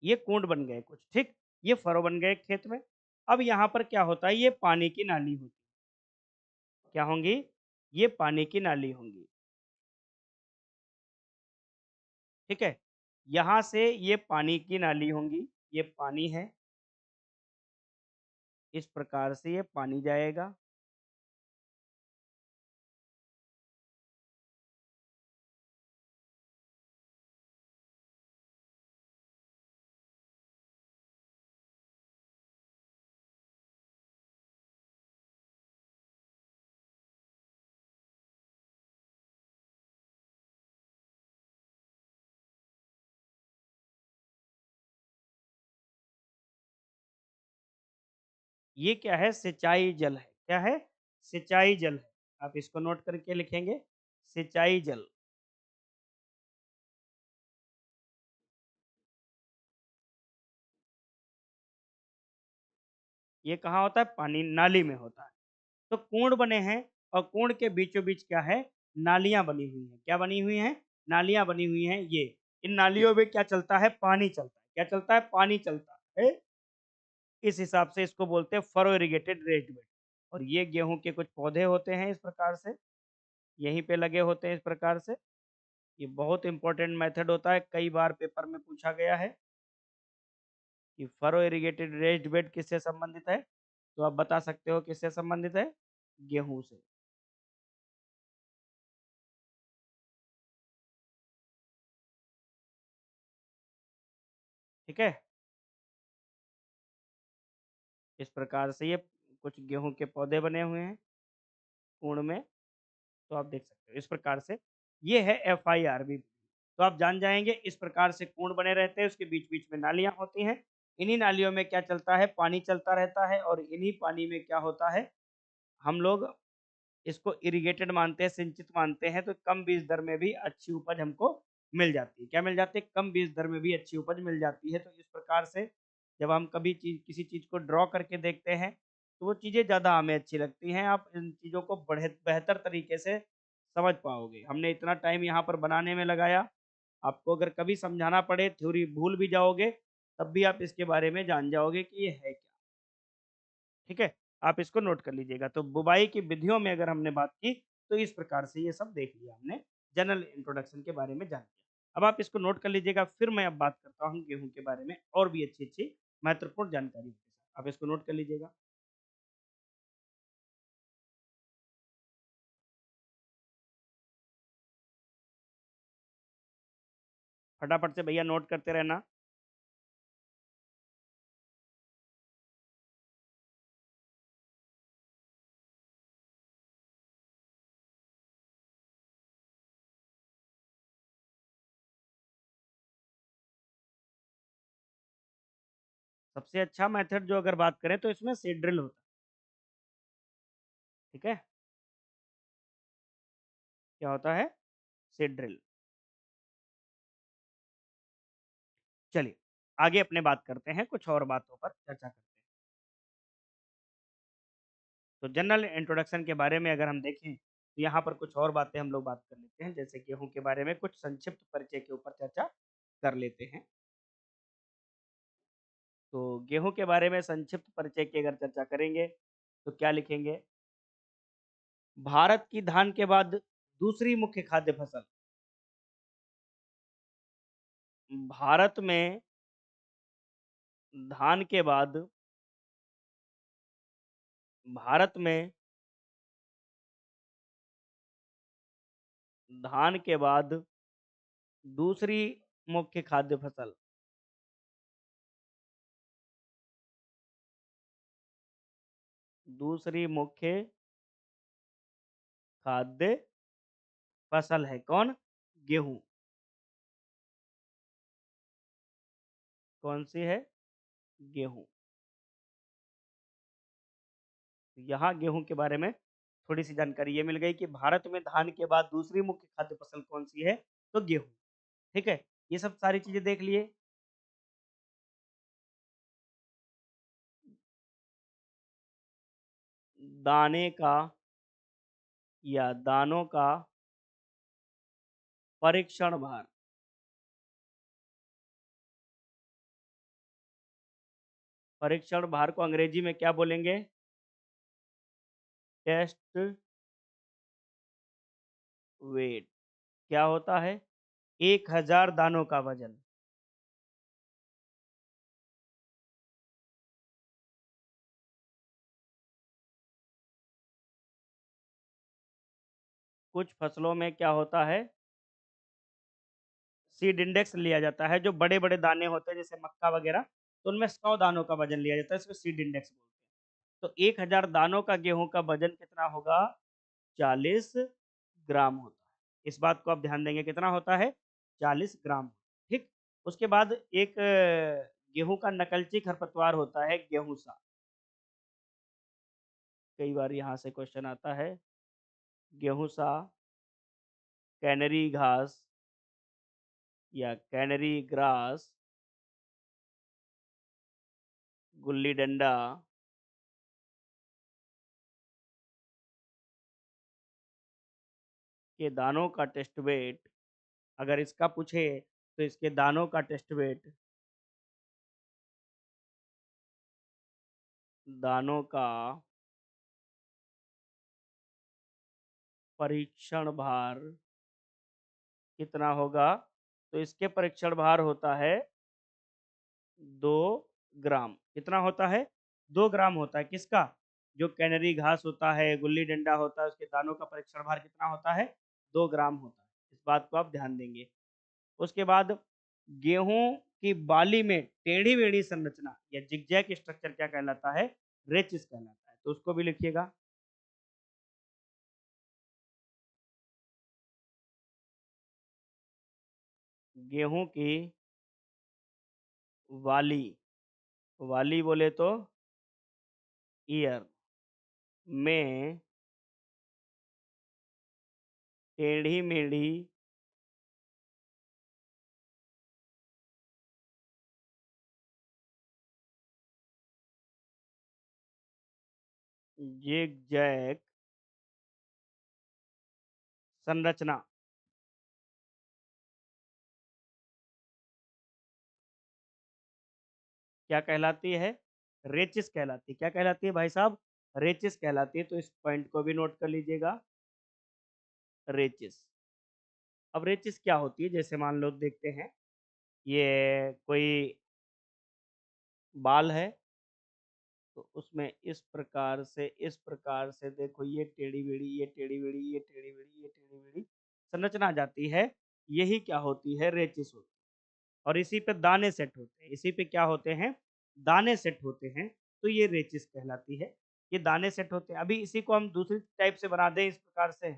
ये कूंड बन गए कुछ, ठीक? ये फरो बन गए खेत में। अब यहाँ पर क्या होता है, ये पानी की नाली होती है। क्या होंगी? ये पानी की नाली होंगी, ठीक है? यहाँ से ये पानी की नाली होंगी, ये पानी है, इस प्रकार से ये पानी जाएगा। ये क्या है? सिंचाई जल है। क्या है? सिंचाई जल है। आप इसको नोट करके लिखेंगे, सिंचाई जल। ये कहाँ होता है? पानी नाली में होता है। तो कुंड बने हैं, और कुंड के बीचों बीच क्या है? नालियां बनी हुई हैं। क्या बनी हुई हैं? नालियां बनी हुई हैं। ये इन नालियों में क्या चलता है? पानी चलता है। क्या चलता है? पानी चलता है। इस हिसाब से इसको बोलते हैं फरो इरिगेटेड रेस्ड बेड। और ये गेहूं के कुछ पौधे होते हैं इस प्रकार से, यहीं पे लगे होते हैं इस प्रकार से। ये बहुत इंपॉर्टेंट मेथड होता है, कई बार पेपर में पूछा गया है कि फरो इरिगेटेड रेस्ड बेड किससे संबंधित है। तो आप बता सकते हो किससे संबंधित है? गेहूं से। ठीक है? इस प्रकार से ये कुछ गेहूं के पौधे बने हुए हैं कुण में, तो आप देख सकते हो इस प्रकार से। ये है FIRB। तो आप जान जाएंगे इस प्रकार से कुण बने रहते हैं, उसके बीच बीच में नालियां होती हैं। इन्हीं नालियों में क्या चलता है? पानी चलता रहता है, और इन्हीं पानी में क्या होता है, हम लोग इसको इरिगेटेड मानते हैं, सिंचित मानते हैं, तो कम बीज दर में भी अच्छी उपज हमको मिल जाती है। क्या मिल जाती है? कम बीज दर में भी अच्छी उपज मिल जाती है। तो इस प्रकार से जब हम कभी किसी चीज़ को ड्रॉ करके देखते हैं, तो वो चीज़ें ज़्यादा हमें अच्छी लगती हैं। आप इन चीज़ों को बढ़े बेहतर तरीके से समझ पाओगे। हमने इतना टाइम यहाँ पर बनाने में लगाया, आपको अगर कभी समझाना पड़े, थ्योरी भूल भी जाओगे, तब भी आप इसके बारे में जान जाओगे कि ये है क्या। ठीक है? आप इसको नोट कर लीजिएगा। तो बुवाई की विधियों में अगर हमने बात की, तो इस प्रकार से ये सब देख लिया हमने, जनरल इंट्रोडक्शन के बारे में जान लिया। अब आप इसको नोट कर लीजिएगा, फिर मैं अब बात करता हूँ गेहूँ के बारे में और भी अच्छी-अच्छी महत्वपूर्ण जानकारी के साथ। आप इसको नोट कर लीजिएगा। फटाफट से भैया नोट करते रहना। सबसे अच्छा मेथड जो अगर बात करें तो इसमें सीड ड्रिल होता है। ठीक है? क्या होता है? Seed drill. चलिए, आगे अपने बात करते हैं, कुछ और बातों पर चर्चा करते हैं। तो जनरल इंट्रोडक्शन के बारे में अगर हम देखें, तो यहाँ पर कुछ और बातें हम लोग बात कर लेते हैं, जैसे गेहूँ के बारे में कुछ संक्षिप्त परिचय के ऊपर चर्चा कर लेते हैं। तो गेहूँ के बारे में संक्षिप्त परिचय की अगर चर्चा करेंगे, तो क्या लिखेंगे? भारत की धान के बाद दूसरी मुख्य खाद्य फसल। भारत में धान के बाद भारत में धान के बाद दूसरी मुख्य खाद्य फसल। दूसरी मुख्य खाद्य फसल है कौन? गेहूं। कौन सी है? गेहूं। यहाँ गेहूं के बारे में थोड़ी सी जानकारी ये मिल गई कि भारत में धान के बाद दूसरी मुख्य खाद्य फसल कौन सी है? तो गेहूं। ठीक है, ये सब सारी चीजें देख लिए। दाने का या दानों का परीक्षण भार। परीक्षण भार को अंग्रेजी में क्या बोलेंगे? Test weight. क्या होता है? 1000 दानों का वजन। कुछ फसलों में क्या होता है? सीड इंडेक्स लिया जाता है। जो बड़े बड़े दाने होते हैं जैसे मक्का वगैरह, तो उनमें 100 दानों का वजन लिया जाता है, इसको सीड इंडेक्स बोलते हैं। तो 1000 दानों का गेहूं का वजन कितना होगा? 40 ग्राम होता है। इस बात को आप ध्यान देंगे, कितना होता है? 40 ग्राम। ठीक। उसके बाद एक गेहूं का नकलची खरपतवार होता है, गेहूंसा। कई बार यहाँ से क्वेश्चन आता है। गेहूंसा, कैनरी घास या कैनरी ग्रास, गुल्ली डंडा, के दानों का टेस्ट वेट, अगर इसका पूछे तो इसके दानों का टेस्ट वेट, दानों का परीक्षण भार कितना होगा? तो इसके परीक्षण भार होता है 2 ग्राम। कितना होता है? 2 ग्राम होता है। किसका? जो कैनरी घास होता है, गुल्ली डंडा होता है, उसके दानों का परीक्षण भार कितना होता है? 2 ग्राम होता है। इस बात को आप ध्यान देंगे। उसके बाद गेहूं की बाली में टेढ़ी मेढ़ी संरचना या जिगजैग स्ट्रक्चर क्या कहलाता है? रेचिस कहलाता है। तो उसको भी लिखिएगा। गेहूं की वाली, वाली बोले तो ईयर में टेढ़ी मेढ़ी जिगजैग संरचना क्या कहलाती है? रेचिस कहलाती है। क्या कहलाती है भाई साहब? रेचिस कहलाती है। तो इस पॉइंट को भी नोट कर लीजिएगा, रेचिस। अब रेचिस क्या होती है? जैसे मान लो देखते हैं, ये कोई बाल है, तो उसमें इस प्रकार से देखो, ये टेढ़ी बेड़ी, ये टेढ़ी बेड़ी, ये टेढ़ी बेड़ी, ये टेढ़ी बेड़ी संरचना आ जाती है। यही क्या होती है? रेचिस होती है। और इसी पे दाने सेट होते हैं। इसी पे क्या होते हैं? दाने सेट होते हैं। तो ये रेचिस कहलाती है। ये दाने सेट होते हैं। अभी इसी को हम दूसरी टाइप से बना दें इस प्रकार से,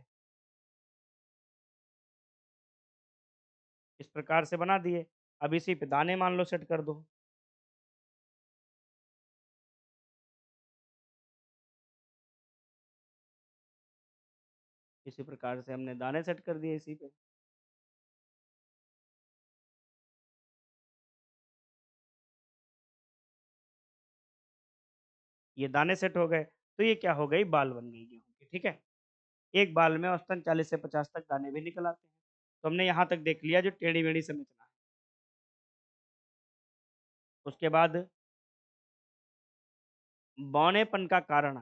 इस प्रकार से बना दिए। अब इसी पे दाने मान लो सेट कर दो। इसी प्रकार से हमने दाने सेट कर दिए इसी पे। ये दाने सेट हो गए। तो ये क्या हो गई? बाल बन गई गेहूं की। ठीक है। एक बाल में औसतन 40 से 50 तक दाने भी निकल आते हैं। तो हमने यहाँ तक देख लिया जो टेढ़ी मेढ़ी संरचना है। उसके बाद बौनेपन का कारण,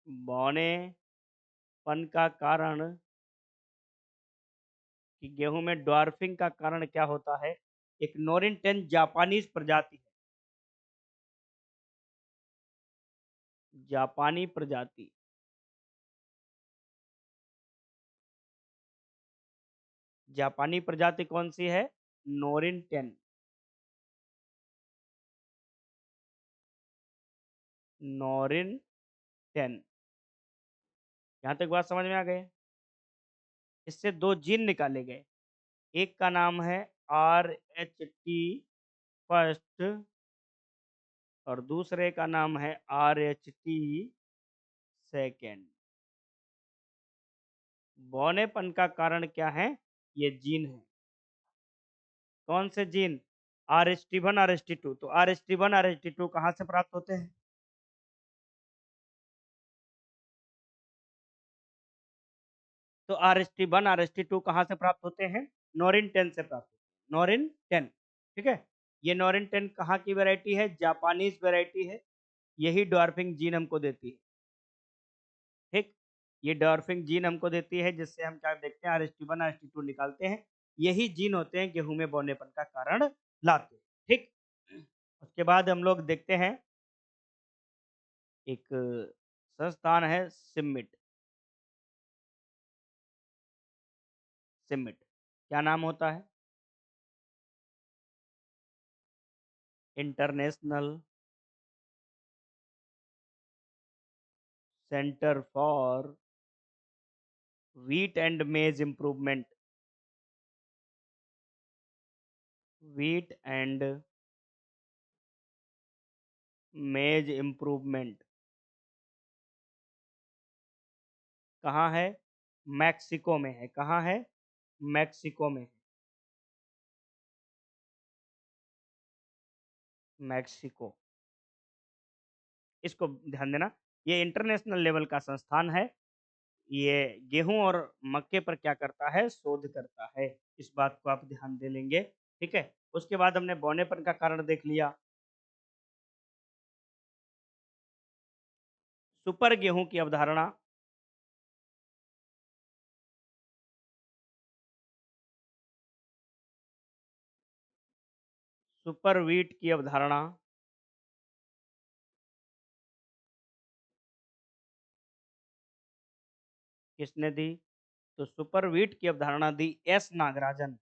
बौनेपन का कारण कि गेहूं में ड्वार्फिंग का कारण क्या होता है? एक नोरिन 10 जापानीज प्रजाति है, जापानी प्रजाति। जापानी प्रजाति कौन सी है? नोरिन 10। नोरिन 10। यहां तक बात समझ में आ गई? इससे दो जीन निकाले गए। एक का नाम है RH T फर्स्ट और दूसरे का नाम है RH T सेकेंड। बौनेपन का कारण क्या है? ये जीन है। कौन से gene? RH T1 RH T2। तो RH T1 RH T2 कहां से प्राप्त होते हैं? तो RH T1 RH T2 कहां से प्राप्त होते हैं? नोरिन 10 से प्राप्त होते हैं। नोरिन 10। ठीक है। ये नोरिन 10 कहाँ की वैरायटी है? जापानीज वैरायटी है। यही डॉर्फिंग जीन हमको देती है। ठीक। ये डॉर्फिंग जीन हमको देती है, जिससे हम क्या देखते हैं? RH T1 RH T2 निकालते हैं। यही जीन होते हैं गेहूं में बौनेपन का कारण लाते हैं। ठीक। उसके बाद हम लोग देखते हैं एक संस्थान है सिमिट। सिमिट क्या नाम होता है? International centre for wheat and मेज इम्प्रूवमेंट। व्हीट एंड मेज इम्प्रूवमेंट कहाँ है? मैक्सिको में है। कहाँ है? मैक्सिको में है। मैक्सिको। इसको ध्यान देना। ये इंटरनेशनल लेवल का संस्थान है। ये गेहूं और मक्के पर क्या करता है? शोध करता है। इस बात को आप ध्यान दे लेंगे। ठीक है। उसके बाद हमने बौनेपन का कारण देख लिया। सुपर गेहूं की अवधारणा। सुपर व्हीट की अवधारणा किसने दी? तो सुपर व्हीट की अवधारणा दी S नागराजन।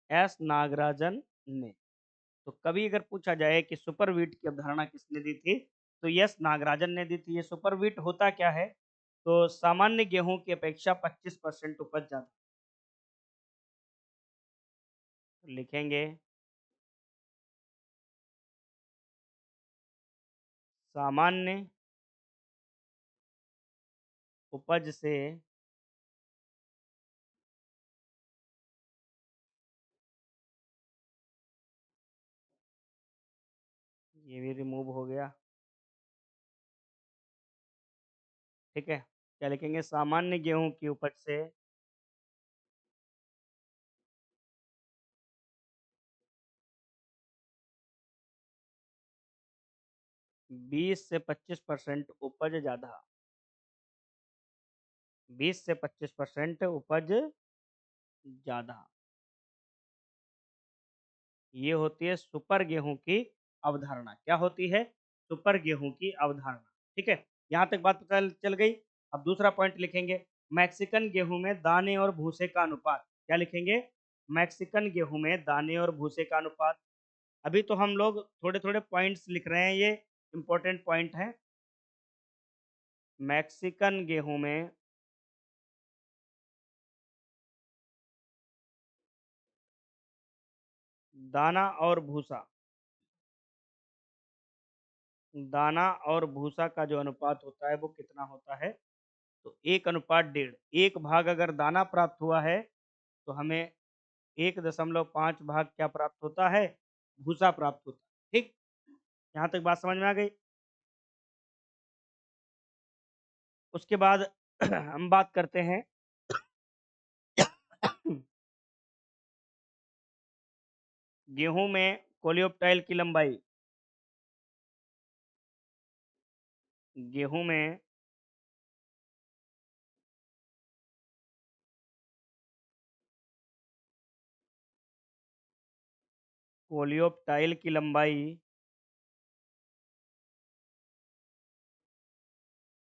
S नागराजन ने। तो कभी अगर पूछा जाए कि सुपर व्हीट की अवधारणा किसने दी थी, तो S नागराजन ने दी थी। ये सुपर व्हीट होता क्या है? तो सामान्य गेहूं की अपेक्षा 25% उपज ज्यादा। लिखेंगे सामान्य उपज से ये भी रिमूव हो गया। ठीक है। क्या लिखेंगे? सामान्य गेहूं की उपज से 20 से 25% उपज ज्यादा। 20 से 25% उपज ज्यादा। ये होती है सुपर गेहूं की अवधारणा। क्या होती है? सुपर गेहूं की अवधारणा। ठीक है। यहां तक बात पता चल गई। अब दूसरा पॉइंट लिखेंगे, मैक्सिकन गेहूं में दाने और भूसे का अनुपात। क्या लिखेंगे? मैक्सिकन गेहूं में दाने और भूसे का अनुपात। अभी तो हम लोग थोड़े थोड़े पॉइंट्स लिख रहे हैं, ये इंपॉर्टेंट पॉइंट है। मैक्सिकन गेहूं में दाना और भूसा, दाना और भूसा का जो अनुपात होता है वो कितना होता है? तो 1:1.5। एक भाग अगर दाना प्राप्त हुआ है तो हमें 1.5 भाग क्या प्राप्त होता है? भूसा प्राप्त होता है। ठीक। यहाँ तक बात समझ में आ गई। उसके बाद हम बात करते हैं गेहूं में कोलियोप्टाइल की लंबाई। गेहूं में कोलियोप्टाइल की लंबाई,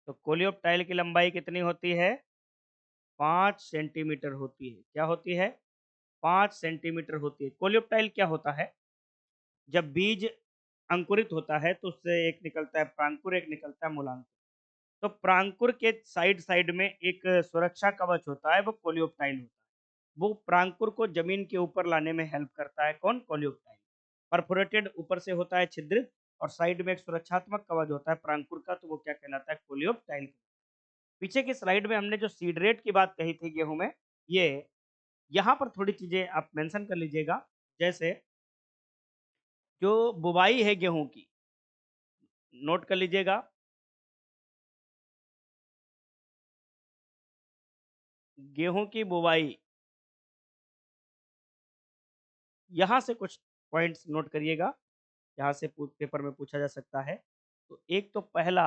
तो कोलियोप्टाइल की लंबाई कितनी होती है? 5 सेंटीमीटर होती है। क्या होती है? 5 सेंटीमीटर होती है। कोलियोप्टाइल क्या होता है? जब बीज अंकुरित होता है तो उससे एक निकलता है प्रांकुर, एक निकलता है मूलांकुर। तो प्रांकुर के साइड साइड में एक सुरक्षा कवच होता है, वो कोलियोप्टाइल होता है। वो प्रांकुर को जमीन के ऊपर लाने में हेल्प करता है। कौन? कोलियोप्टाइल। परफोरेटेड ऊपर से होता है, छिद्रित, और साइड में एक सुरक्षात्मक कवच होता है प्रांकुर का, तो वो क्या कहलाता है? कोलियोप्टाइल। पीछे की स्लाइड में हमने जो सीड रेट की बात कही थी गेहूं में, ये यहाँ पर थोड़ी चीजें आप मेंशन कर लीजिएगा। जैसे जो बुवाई है गेहूं की, नोट कर लीजिएगा। गेहूं की बुवाई, यहाँ से कुछ पॉइंट्स नोट करिएगा, यहाँ से पेपर में पूछा जा सकता है। तो एक तो पहला,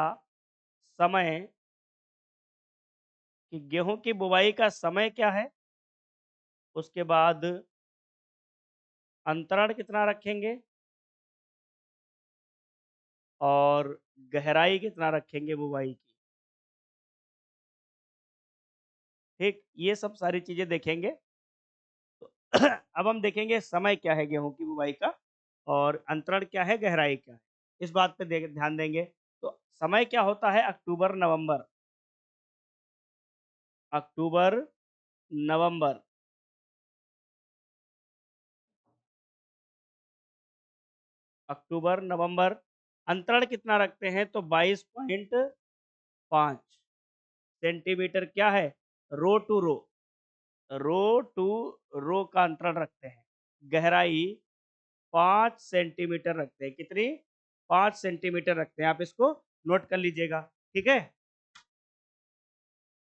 समय, कि गेहूं की बुवाई का समय क्या है। उसके बाद अंतरण कितना रखेंगे, और गहराई कितना रखेंगे बुवाई की। ठीक, ये सब सारी चीजें देखेंगे। तो अब हम देखेंगे समय क्या है गेहूं की बुवाई का, और अंतरण क्या है, गहराई क्या है। इस बात पे ध्यान देंगे। तो समय क्या होता है? अक्टूबर नवंबर, अक्टूबर नवंबर। अक्टूबर नवंबर। अंतरण कितना रखते हैं? तो 22.5 सेंटीमीटर क्या है? रो टू रो, रो टू रो का अंतरण रखते हैं। गहराई 5 सेंटीमीटर रखते हैं। कितनी? 5 सेंटीमीटर रखते हैं। आप इसको नोट कर लीजिएगा। ठीक है,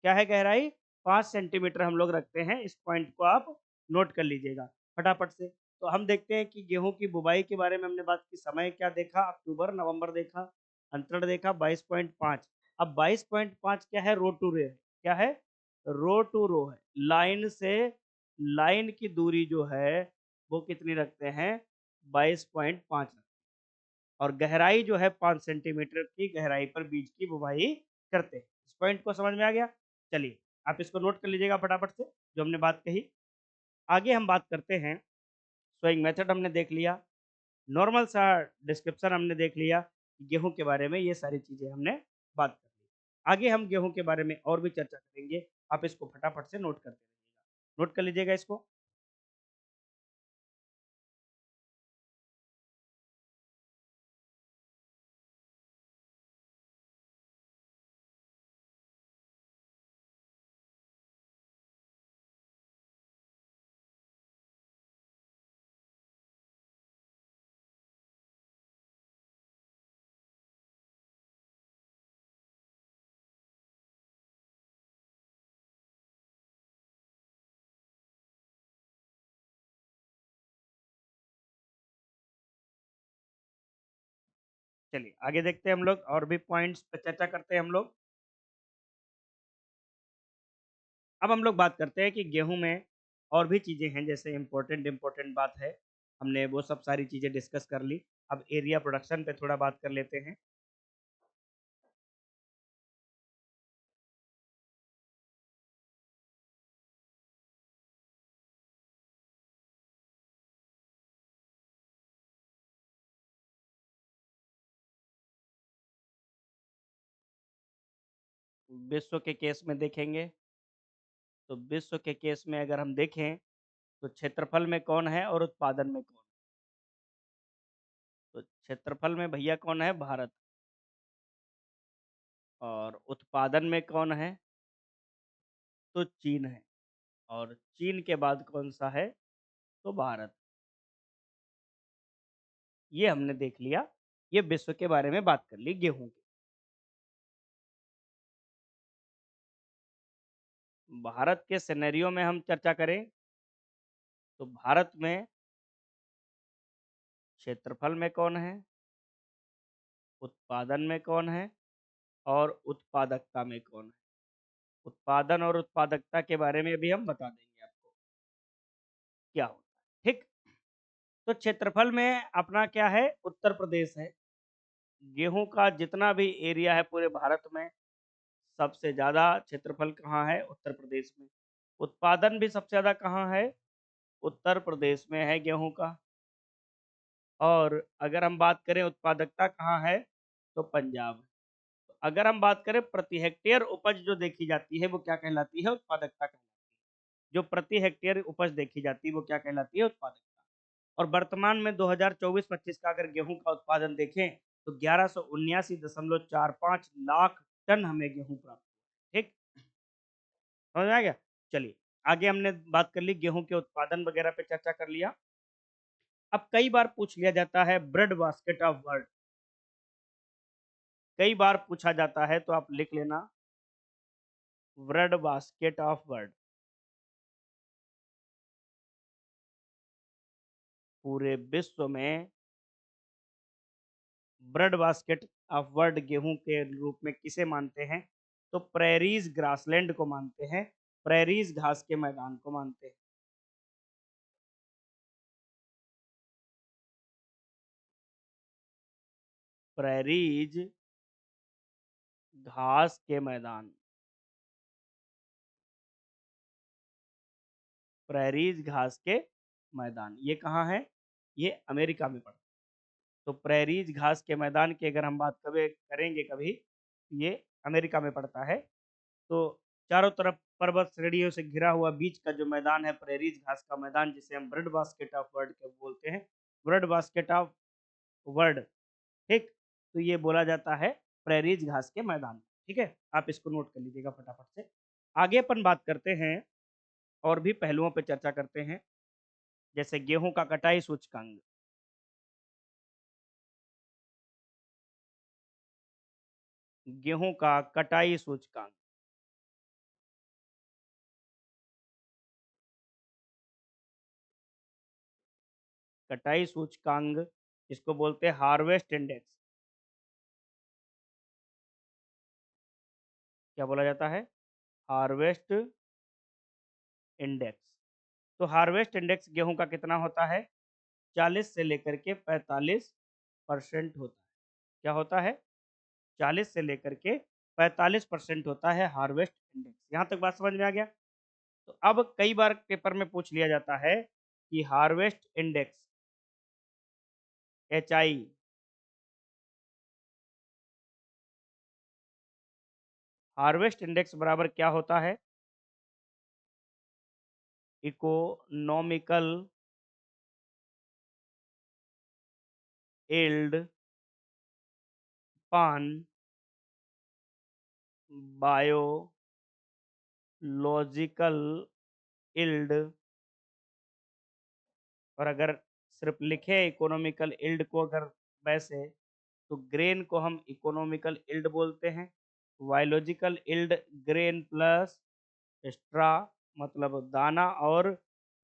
क्या है गहराई? 5 सेंटीमीटर हम लोग रखते हैं। इस पॉइंट को आप नोट कर लीजिएगा फटाफट से। तो हम देखते हैं कि गेहूं की बुवाई के बारे में हमने बात की। समय क्या देखा? अक्टूबर नवंबर देखा। अंतरण देखा 22.5। अब 22.5 क्या है? रो टू रे है। क्या है? रो टू रो है। लाइन से लाइन की दूरी जो है वो कितनी रखते हैं? 22.5। और गहराई जो है 5 सेंटीमीटर की गहराई पर बीज की बुवाई करते हैं। इस पॉइंट को समझ में आ गया? चलिए, आप इसको नोट कर लीजिएगा फटाफट से, जो हमने बात कही। आगे हम बात करते हैं। सोइंग मेथड हमने देख लिया, नॉर्मल सा डिस्क्रिप्शन हमने देख लिया, गेहूं के बारे में ये सारी चीजें हमने बात कर ली। आगे हम गेहूं के बारे में और भी चर्चा करेंगे। आप इसको फटाफट से नोट करते रहिएगा। नोट कर लीजिएगा इसको। चलिए आगे देखते हैं हम लोग, और भी पॉइंट्स पर चर्चा करते हैं हम लोग। अब हम लोग बात करते हैं कि गेहूं में और भी चीज़ें हैं, जैसे इम्पोर्टेंट इम्पोर्टेंट बात है, हमने वो सब सारी चीज़ें डिस्कस कर ली। अब एरिया प्रोडक्शन पे थोड़ा बात कर लेते हैं। विश्व के केस में देखेंगे, तो विश्व के केस में अगर हम देखें तो क्षेत्रफल में कौन है और उत्पादन में कौन? तो क्षेत्रफल में भैया कौन है? भारत। और उत्पादन में कौन है? तो चीन है। और चीन के बाद कौन सा है? तो भारत। ये हमने देख लिया, ये विश्व के बारे में बात कर ली गेहूं की। भारत के सिनेरियो में हम चर्चा करें तो भारत में क्षेत्रफल में कौन है, उत्पादन में कौन है, और उत्पादकता में कौन है? उत्पादन और उत्पादकता के बारे में भी हम बता देंगे आपको क्या होता है। ठीक, तो क्षेत्रफल में अपना क्या है, उत्तर प्रदेश है। गेहूं का जितना भी एरिया है पूरे भारत में, सबसे ज्यादा क्षेत्रफल कहाँ है? उत्तर प्रदेश में। उत्पादन भी सबसे ज्यादा कहाँ है? उत्तर प्रदेश में है गेहूं का। और अगर हम बात करें उत्पादकता कहाँ है, तो पंजाब है। तो अगर हम बात करें प्रति हेक्टेयर उपज जो देखी जाती है वो क्या कहलाती है? उत्पादकता कहलाती है। जो प्रति हेक्टेयर उपज देखी जाती है वो क्या कहलाती है? उत्पादकता। और वर्तमान में 2024-25 का अगर गेहूं का उत्पादन देखें तो 1179.45 लाख टन हमें गेहूं प्राप्त हुआ। ठीक, समझ में आ गया? चलिए, आगे हमने बात कर ली, गेहूं के उत्पादन वगैरह पे चर्चा कर लिया। अब कई बार पूछ लिया जाता है ब्रेड बास्केट ऑफ वर्ल्ड, कई बार पूछा जाता है, तो आप लिख लेना ब्रेड बास्केट ऑफ वर्ल्ड। पूरे विश्व में ब्रेड बास्केट ऑफ वर्ल्ड गेहूं के रूप में किसे मानते हैं? तो प्रेरीज ग्रासलैंड को मानते हैं, प्रेरीज घास के मैदान को मानते हैं। प्रेरीज घास के मैदान, प्रेरीज घास के मैदान, ये कहाँ है? ये अमेरिका में पड़ता है। तो प्रेरीज घास के मैदान की अगर हम बात कभी करेंगे कभी, ये अमेरिका में पड़ता है। तो चारों तरफ पर्वत श्रेणियों से घिरा हुआ बीच का जो मैदान है, प्रेरीज घास का मैदान, जिसे हम ब्रेड बास्केट ऑफ वर्ल्ड के बोलते हैं, ब्रेड बास्केट ऑफ वर्ल्ड। ठीक, तो ये बोला जाता है प्रेरीज घास के मैदान। ठीक है, आप इसको नोट कर लीजिएगा फटाफट से। आगे अपन बात करते हैं, और भी पहलुओं पर चर्चा करते हैं, जैसे गेहूं का कटाई सूचकांक। गेहूं का कटाई सूचकांक, कटाई सूचकांक इसको बोलते हैं हार्वेस्ट इंडेक्स। क्या बोला जाता है? Harvest index. तो हार्वेस्ट इंडेक्स गेहूं का कितना होता है? 40 से लेकर के 45% होता है। क्या होता है? 40 से लेकर के 45% होता है हार्वेस्ट इंडेक्स। यहाँ तक बात समझ में आ गया? तो अब कई बार पेपर में पूछ लिया जाता है कि harvest index, HI, harvest index बराबर क्या होता है? इकोनॉमिकल इल्ड पान बायोलॉजिकल इल्ड। और अगर सिर्फ लिखे इकोनॉमिकल इल्ड को अगर वैसे, तो ग्रेन को हम इकोनॉमिकल इल्ड बोलते हैं। Biological yield grain plus straw, मतलब दाना और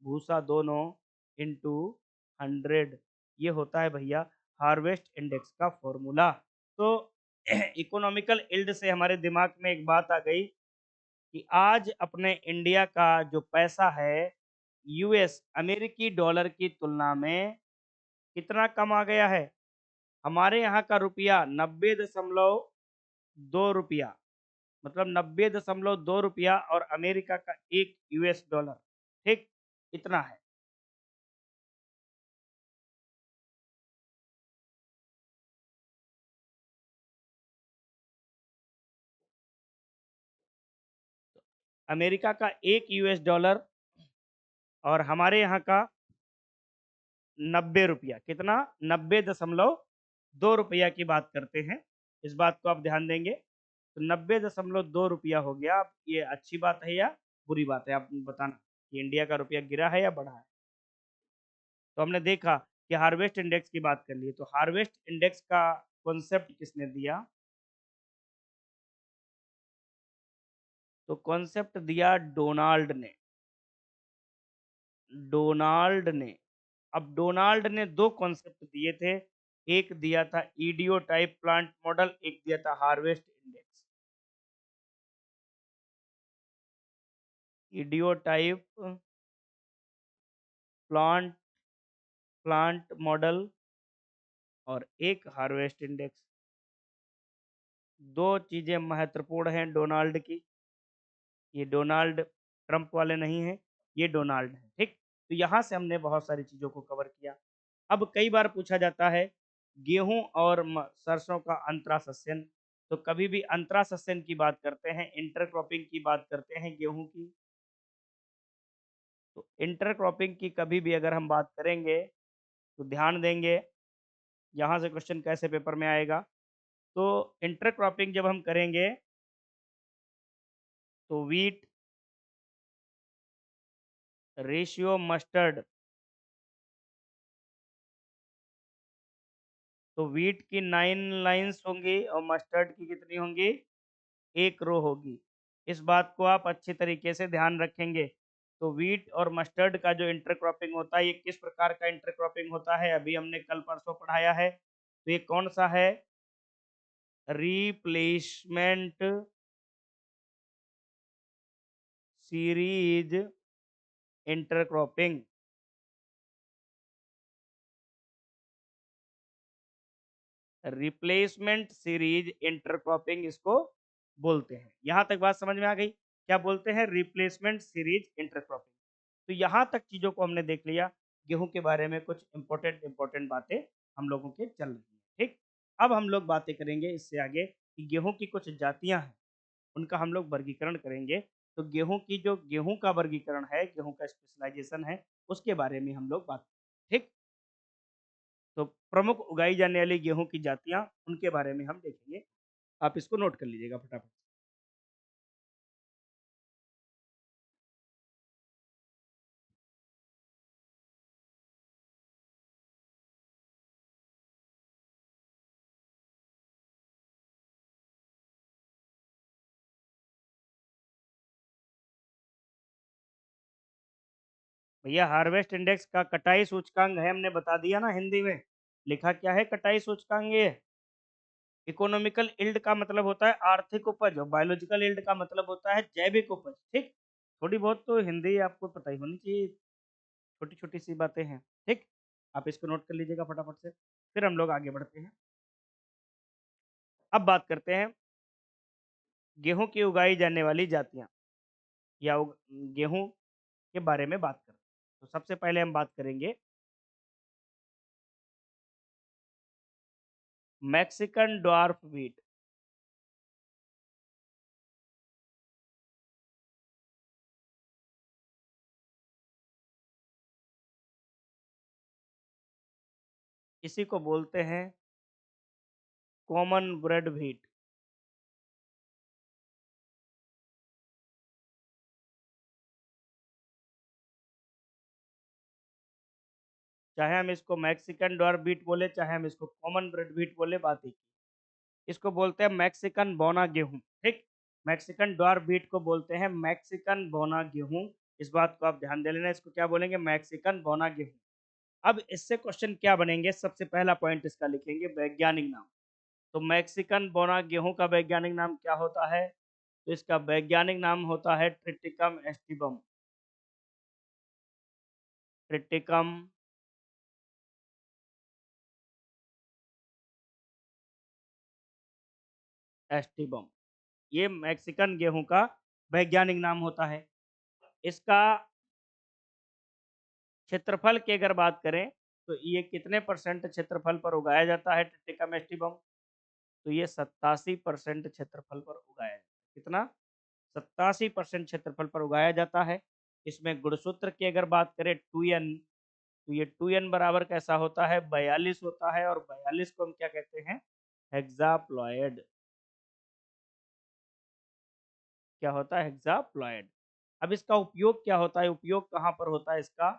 भूसा दोनों, इंटू 100, ये होता है भैया हार्वेस्ट इंडेक्स का फॉर्मूला। तो इकोनॉमिकल इल्ड से हमारे दिमाग में एक बात आ गई कि आज अपने इंडिया का जो पैसा है, यूएस अमेरिकी डॉलर की तुलना में कितना कम आ गया है। हमारे यहाँ का रुपया 90.2 रुपया, मतलब 90.2 रुपया, और अमेरिका का 1 US डॉलर, ठीक, इतना है। अमेरिका का 1 US डॉलर और हमारे यहाँ का 90 रुपया, कितना? 90.2 रुपया की बात करते हैं। इस बात को आप ध्यान देंगे, तो 90.2 रुपया हो गया। अब ये अच्छी बात है या बुरी बात है, आप बताना कि इंडिया का रुपया गिरा है या बढ़ा है। तो हमने देखा कि हार्वेस्ट इंडेक्स की बात कर ली, तो हार्वेस्ट इंडेक्स का कॉन्सेप्ट किसने दिया? तो कॉन्सेप्ट दिया डोनाल्ड ने, डोनाल्ड ने। अब डोनाल्ड ने दो कॉन्सेप्ट दिए थे, एक दिया था ईडियो टाइप प्लांट मॉडल, एक दिया था harvest index. Ideotype, plant plant model और एक हार्वेस्ट इंडेक्स। दो चीजें महत्वपूर्ण हैं डोनाल्ड की। ये डोनाल्ड ट्रंप वाले नहीं हैं, ये डोनाल्ड है, ठीक। तो यहाँ से हमने बहुत सारी चीजों को कवर किया। अब कई बार पूछा जाता है गेहूं और सरसों का अंतरासस्यन। तो कभी भी अंतरासस्यन की बात करते हैं, इंटरक्रॉपिंग की बात करते हैं गेहूं की। तो इंटरक्रॉपिंग की कभी भी अगर हम बात करेंगे तो ध्यान देंगे यहाँ से क्वेश्चन कैसे पेपर में आएगा। तो इंटरक्रॉपिंग जब हम करेंगे तो वीट, रेशियो मस्टर्ड, तो वीट की 9 लाइंस होंगी और मस्टर्ड की कितनी होंगी, 1 रो होगी। इस बात को आप अच्छी तरीके से ध्यान रखेंगे। तो वीट और मस्टर्ड का जो इंटरक्रॉपिंग होता है, ये किस प्रकार का इंटरक्रॉपिंग होता है, अभी हमने कल परसों पढ़ाया है। तो ये कौन सा है, replacement series intercropping. Replacement series intercropping इसको बोलते हैं। यहां तक बात समझ में आ गई, क्या बोलते हैं, रिप्लेसमेंट सीरीज इंटरक्रॉपिंग। तो यहां तक चीजों को हमने देख लिया। गेहूं के बारे में कुछ इंपॉर्टेंट इंपॉर्टेंट बातें हम लोगों के चल रही हैं, ठीक। अब हम लोग बातें करेंगे इससे आगे कि गेहूं की कुछ जातियां हैं, उनका हम लोग वर्गीकरण करेंगे। तो गेहूं की जो गेहूं का वर्गीकरण है, गेहूं का स्पेशलाइजेशन है, उसके बारे में हम लोग बात, ठीक। तो प्रमुख उगाई जाने वाली गेहूं की जातियां, उनके बारे में हम देखेंगे। आप इसको नोट कर लीजिएगा फटाफट। भैया हार्वेस्ट इंडेक्स का कटाई सूचकांक है, हमने बता दिया ना हिंदी में। लिखा क्या है कटाई सूचकांक, ये इकोनॉमिकल इल्ड का मतलब होता है आर्थिक उपज, और बायोलॉजिकल इल्ड का मतलब होता है जैविक उपज, ठीक। थोड़ी बहुत तो हिंदी आपको पता ही होनी चाहिए, छोटी छोटी सी बातें हैं, ठीक। आप इसको नोट कर लीजिएगा फटाफट से, फिर हम लोग आगे बढ़ते हैं। अब बात करते हैं गेहूं की उगाई जाने वाली जातियां, या गेहूं के बारे में बात करते हैं। तो सबसे पहले हम बात करेंगे मैक्सिकन ड्वार्फ व्हीट। इसी को बोलते हैं कॉमन ब्रेड व्हीट। चाहे हम इसको मैक्सिकन ड्वार्फ व्हीट बोले, चाहे हम इसको कॉमन ब्रेड व्हीट बोले, बात एक ही। इसको बोलते हैं मैक्सिकन बोना गेहूं, ठीक। मैक्सिकन ड्वार्फ व्हीट को बोलते हैं मैक्सिकन बोना गेहूं। इस बात को आप ध्यान दे लेना, इसको क्या बोलेंगे, मैक्सिकन बोना गेहूं। अब इससे क्वेश्चन क्या बनेंगे, सबसे पहला पॉइंट इसका लिखेंगे वैज्ञानिक नाम। तो मैक्सिकन बोना गेहूं का वैज्ञानिक नाम क्या होता है, तो इसका वैज्ञानिक नाम होता है ट्रिटिकम एस्टिबम। ट्रिटिकम एस्टिबम, ये मैक्सिकन गेहूं का वैज्ञानिक नाम होता है। इसका क्षेत्रफल की अगर बात करें तो ये कितने परसेंट क्षेत्रफल पर उगाया जाता है, ट्रिटिकम एस्टिबम, तो ये 87% क्षेत्रफल पर उगाया जाता है। कितना, 87% क्षेत्रफल पर उगाया जाता है। इसमें गुणसूत्र की अगर बात करें 2n, तो ये 2n बराबर कैसा होता है, 42 होता है, और 42 को हम क्या कहते हैं, हेक्साप्लॉयड। क्या होता है, हेक्साप्लॉयड। अब इसका उपयोग क्या होता है, उपयोग कहाँ पर होता है इसका,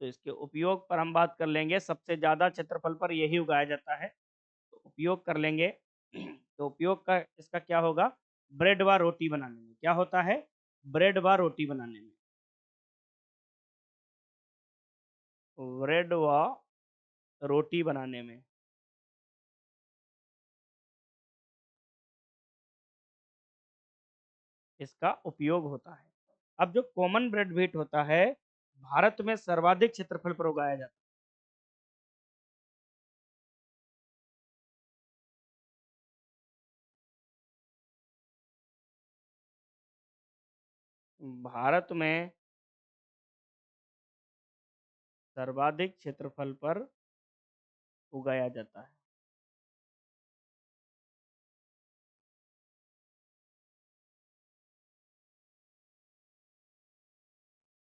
तो इसके उपयोग पर हम बात कर लेंगे। सबसे ज्यादा क्षेत्रफल पर यही उगाया जाता है, तो उपयोग कर लेंगे। तो उपयोग का इसका क्या होगा, ब्रेड व रोटी बनाने में। क्या होता है, ब्रेड व रोटी बनाने में, ब्रेड व रोटी बनाने में। इसका उपयोग होता है। अब जो कॉमन ब्रेड व्हीट होता है, भारत में सर्वाधिक क्षेत्रफल पर उगाया जाता है। भारत में सर्वाधिक क्षेत्रफल पर उगाया जाता है।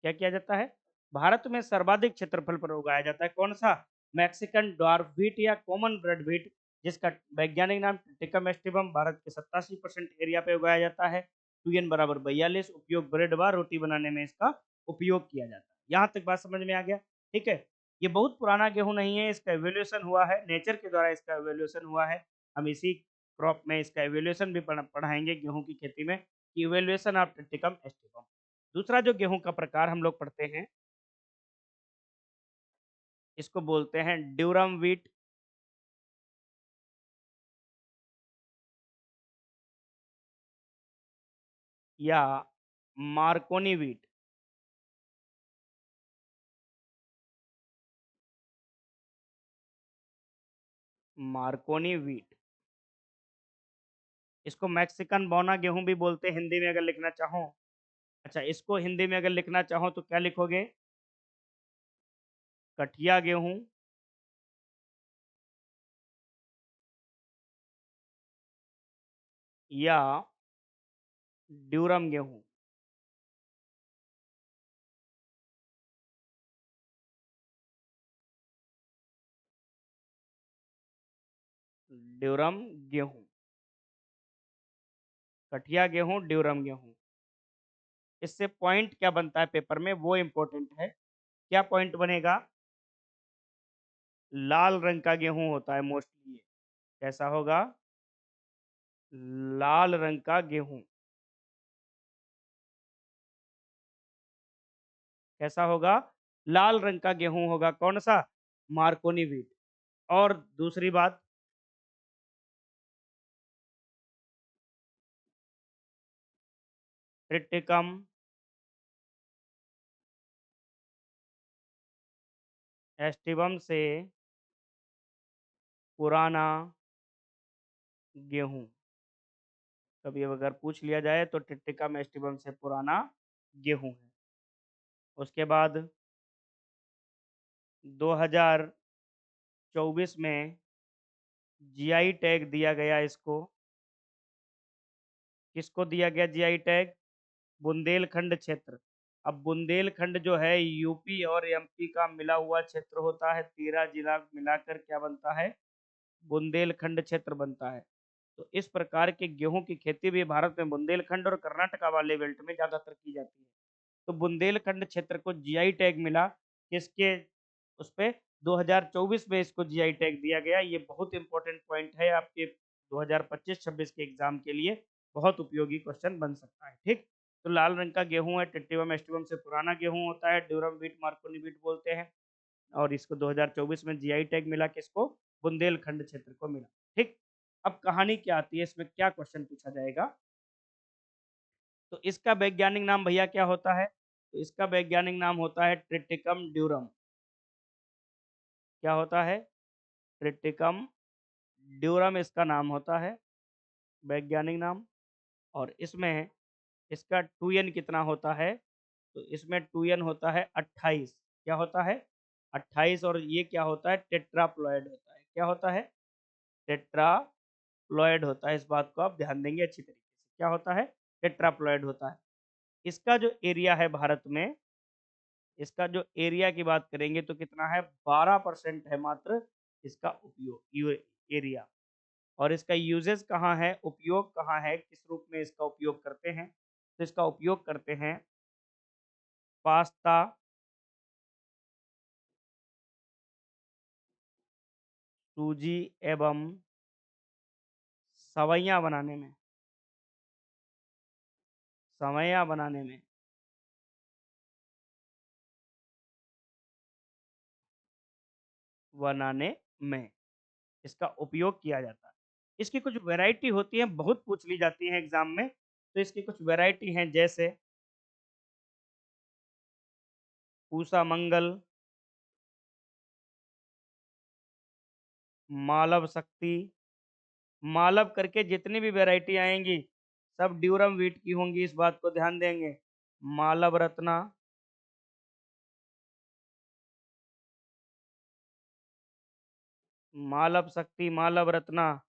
क्या किया जाता है? भारत में सर्वाधिक क्षेत्रफल पर उगाया जाता है। कौन सा? मैक्सिकन ड्वार्फ व्हीट या कॉमन ब्रेड व्हीट, जिसका वैज्ञानिक नाम टिकम एस्टिवम, भारत के 87% एरिया पे उगाया जाता है। 2n बराबर 42, उपयोग ब्रेड व रोटी बनाने में इसका उपयोग किया जाता है। यहाँ तक बात समझ में आ गया? ठीक है। ये बहुत पुराना गेहूं नहीं है, इसका एवोल्यूशन हुआ है, नेचर के द्वारा इसका एवोल्यूशन हुआ है। हम इसी क्रॉप में इसका एवोल्यूशन भी पढ़ाएंगे गेहूं की खेती में, इवोल्यूशन ऑफ टिकम एस्टिवम। दूसरा जो गेहूं का प्रकार हम लोग पढ़ते हैं, इसको बोलते हैं ड्यूरम व्हीट या मार्कोनी व्हीट। मार्कोनी व्हीट, इसको मैक्सिकन बोना गेहूं भी बोलते हैं हिंदी में अगर लिखना चाहो। अच्छा, इसको हिंदी में अगर लिखना चाहो तो क्या लिखोगे? कठिया गेहूं या ड्यूरम गेहूं। ड्यूरम गेहूं, कठिया गेहूं, ड्यूरम गेहूं। इससे पॉइंट क्या बनता है पेपर में, वो इंपॉर्टेंट है। क्या पॉइंट बनेगा? लाल रंग का गेहूं होता है मोस्टली। कैसा होगा? लाल रंग का गेहूं। कैसा होगा? लाल रंग का गेहूं होगा। कौन सा? Markovnikov wheat. और दूसरी बात, ट्रिटिकम एस्टिवम से पुराना गेहूं। कभी अगर पूछ लिया जाए तो ट्रिटिकम एस्टिवम से पुराना गेहूं है। उसके बाद 2024 में जीआई टैग दिया गया इसको। किसको दिया गया जीआई टैग? बुंदेलखंड क्षेत्र। अब बुंदेलखंड जो है यूपी और एमपी का मिला हुआ क्षेत्र होता है, 13 जिला मिलाकर क्या बनता है? बुंदेलखंड क्षेत्र बनता है। तो इस प्रकार के गेहूं की खेती भी भारत में बुंदेलखंड और कर्नाटका वाले बेल्ट में ज्यादातर की जाती है। तो बुंदेलखंड क्षेत्र को जीआई टैग मिला, किसके? उस पे 2024 में इसको जीआई टैग दिया गया। ये बहुत इंपॉर्टेंट पॉइंट है आपके 2025-26 के एग्जाम के लिए, बहुत उपयोगी क्वेश्चन बन सकता है। ठीक। तो लाल रंग का गेहूं है, टिट्टिवम एस्टिवम से पुराना गेहूं होता है, ड्यूरम व्हीट, मार्कोनी व्हीट बोलते हैं। और इसको 2024 में जीआई टैग मिला, किसको? बुंदेलखंड क्षेत्र को मिला। ठीक। अब कहानी क्या आती है, इसमें क्या क्वेश्चन पूछा जाएगा? तो इसका वैज्ञानिक नाम भैया क्या होता है? तो इसका वैज्ञानिक नाम होता है ट्रिटिकम ड्यूरम। क्या होता है? ट्रिटिकम ड्यूरम इसका नाम होता है, वैज्ञानिक नाम। और इसमें इसका 2n कितना होता है? तो इसमें 2n होता है 28। क्या होता है? 28। और ये क्या होता है? टेट्राप्लॉयड होता है। क्या होता है? टेट्राप्लॉयड होता है। इस बात को आप ध्यान देंगे अच्छी तरीके से। क्या होता है? टेट्राप्लॉयड होता है। इसका जो एरिया है भारत में, इसका जो एरिया की बात करेंगे तो कितना है? 12% है मात्र इसका उपयोग, एरिया। और इसका यूजेस कहाँ है, उपयोग कहाँ है, किस रूप में इसका उपयोग करते हैं? तो इसका उपयोग करते हैं पास्ता, सूजी एवं सवैयाँ बनाने में। सवैयाँ बनाने में, बनाने में इसका उपयोग किया जाता है। इसकी कुछ वैरायटी होती है, बहुत पूछ ली जाती है एग्जाम में। तो इसकी कुछ वैरायटी हैं, जैसे पूसा मंगल, मालव शक्ति, मालव करके जितनी भी वैरायटी आएंगी सब ड्यूरम व्हीट की होंगी, इस बात को ध्यान देंगे। मालव रत्ना, मालव शक्ति, मालव रत्ना,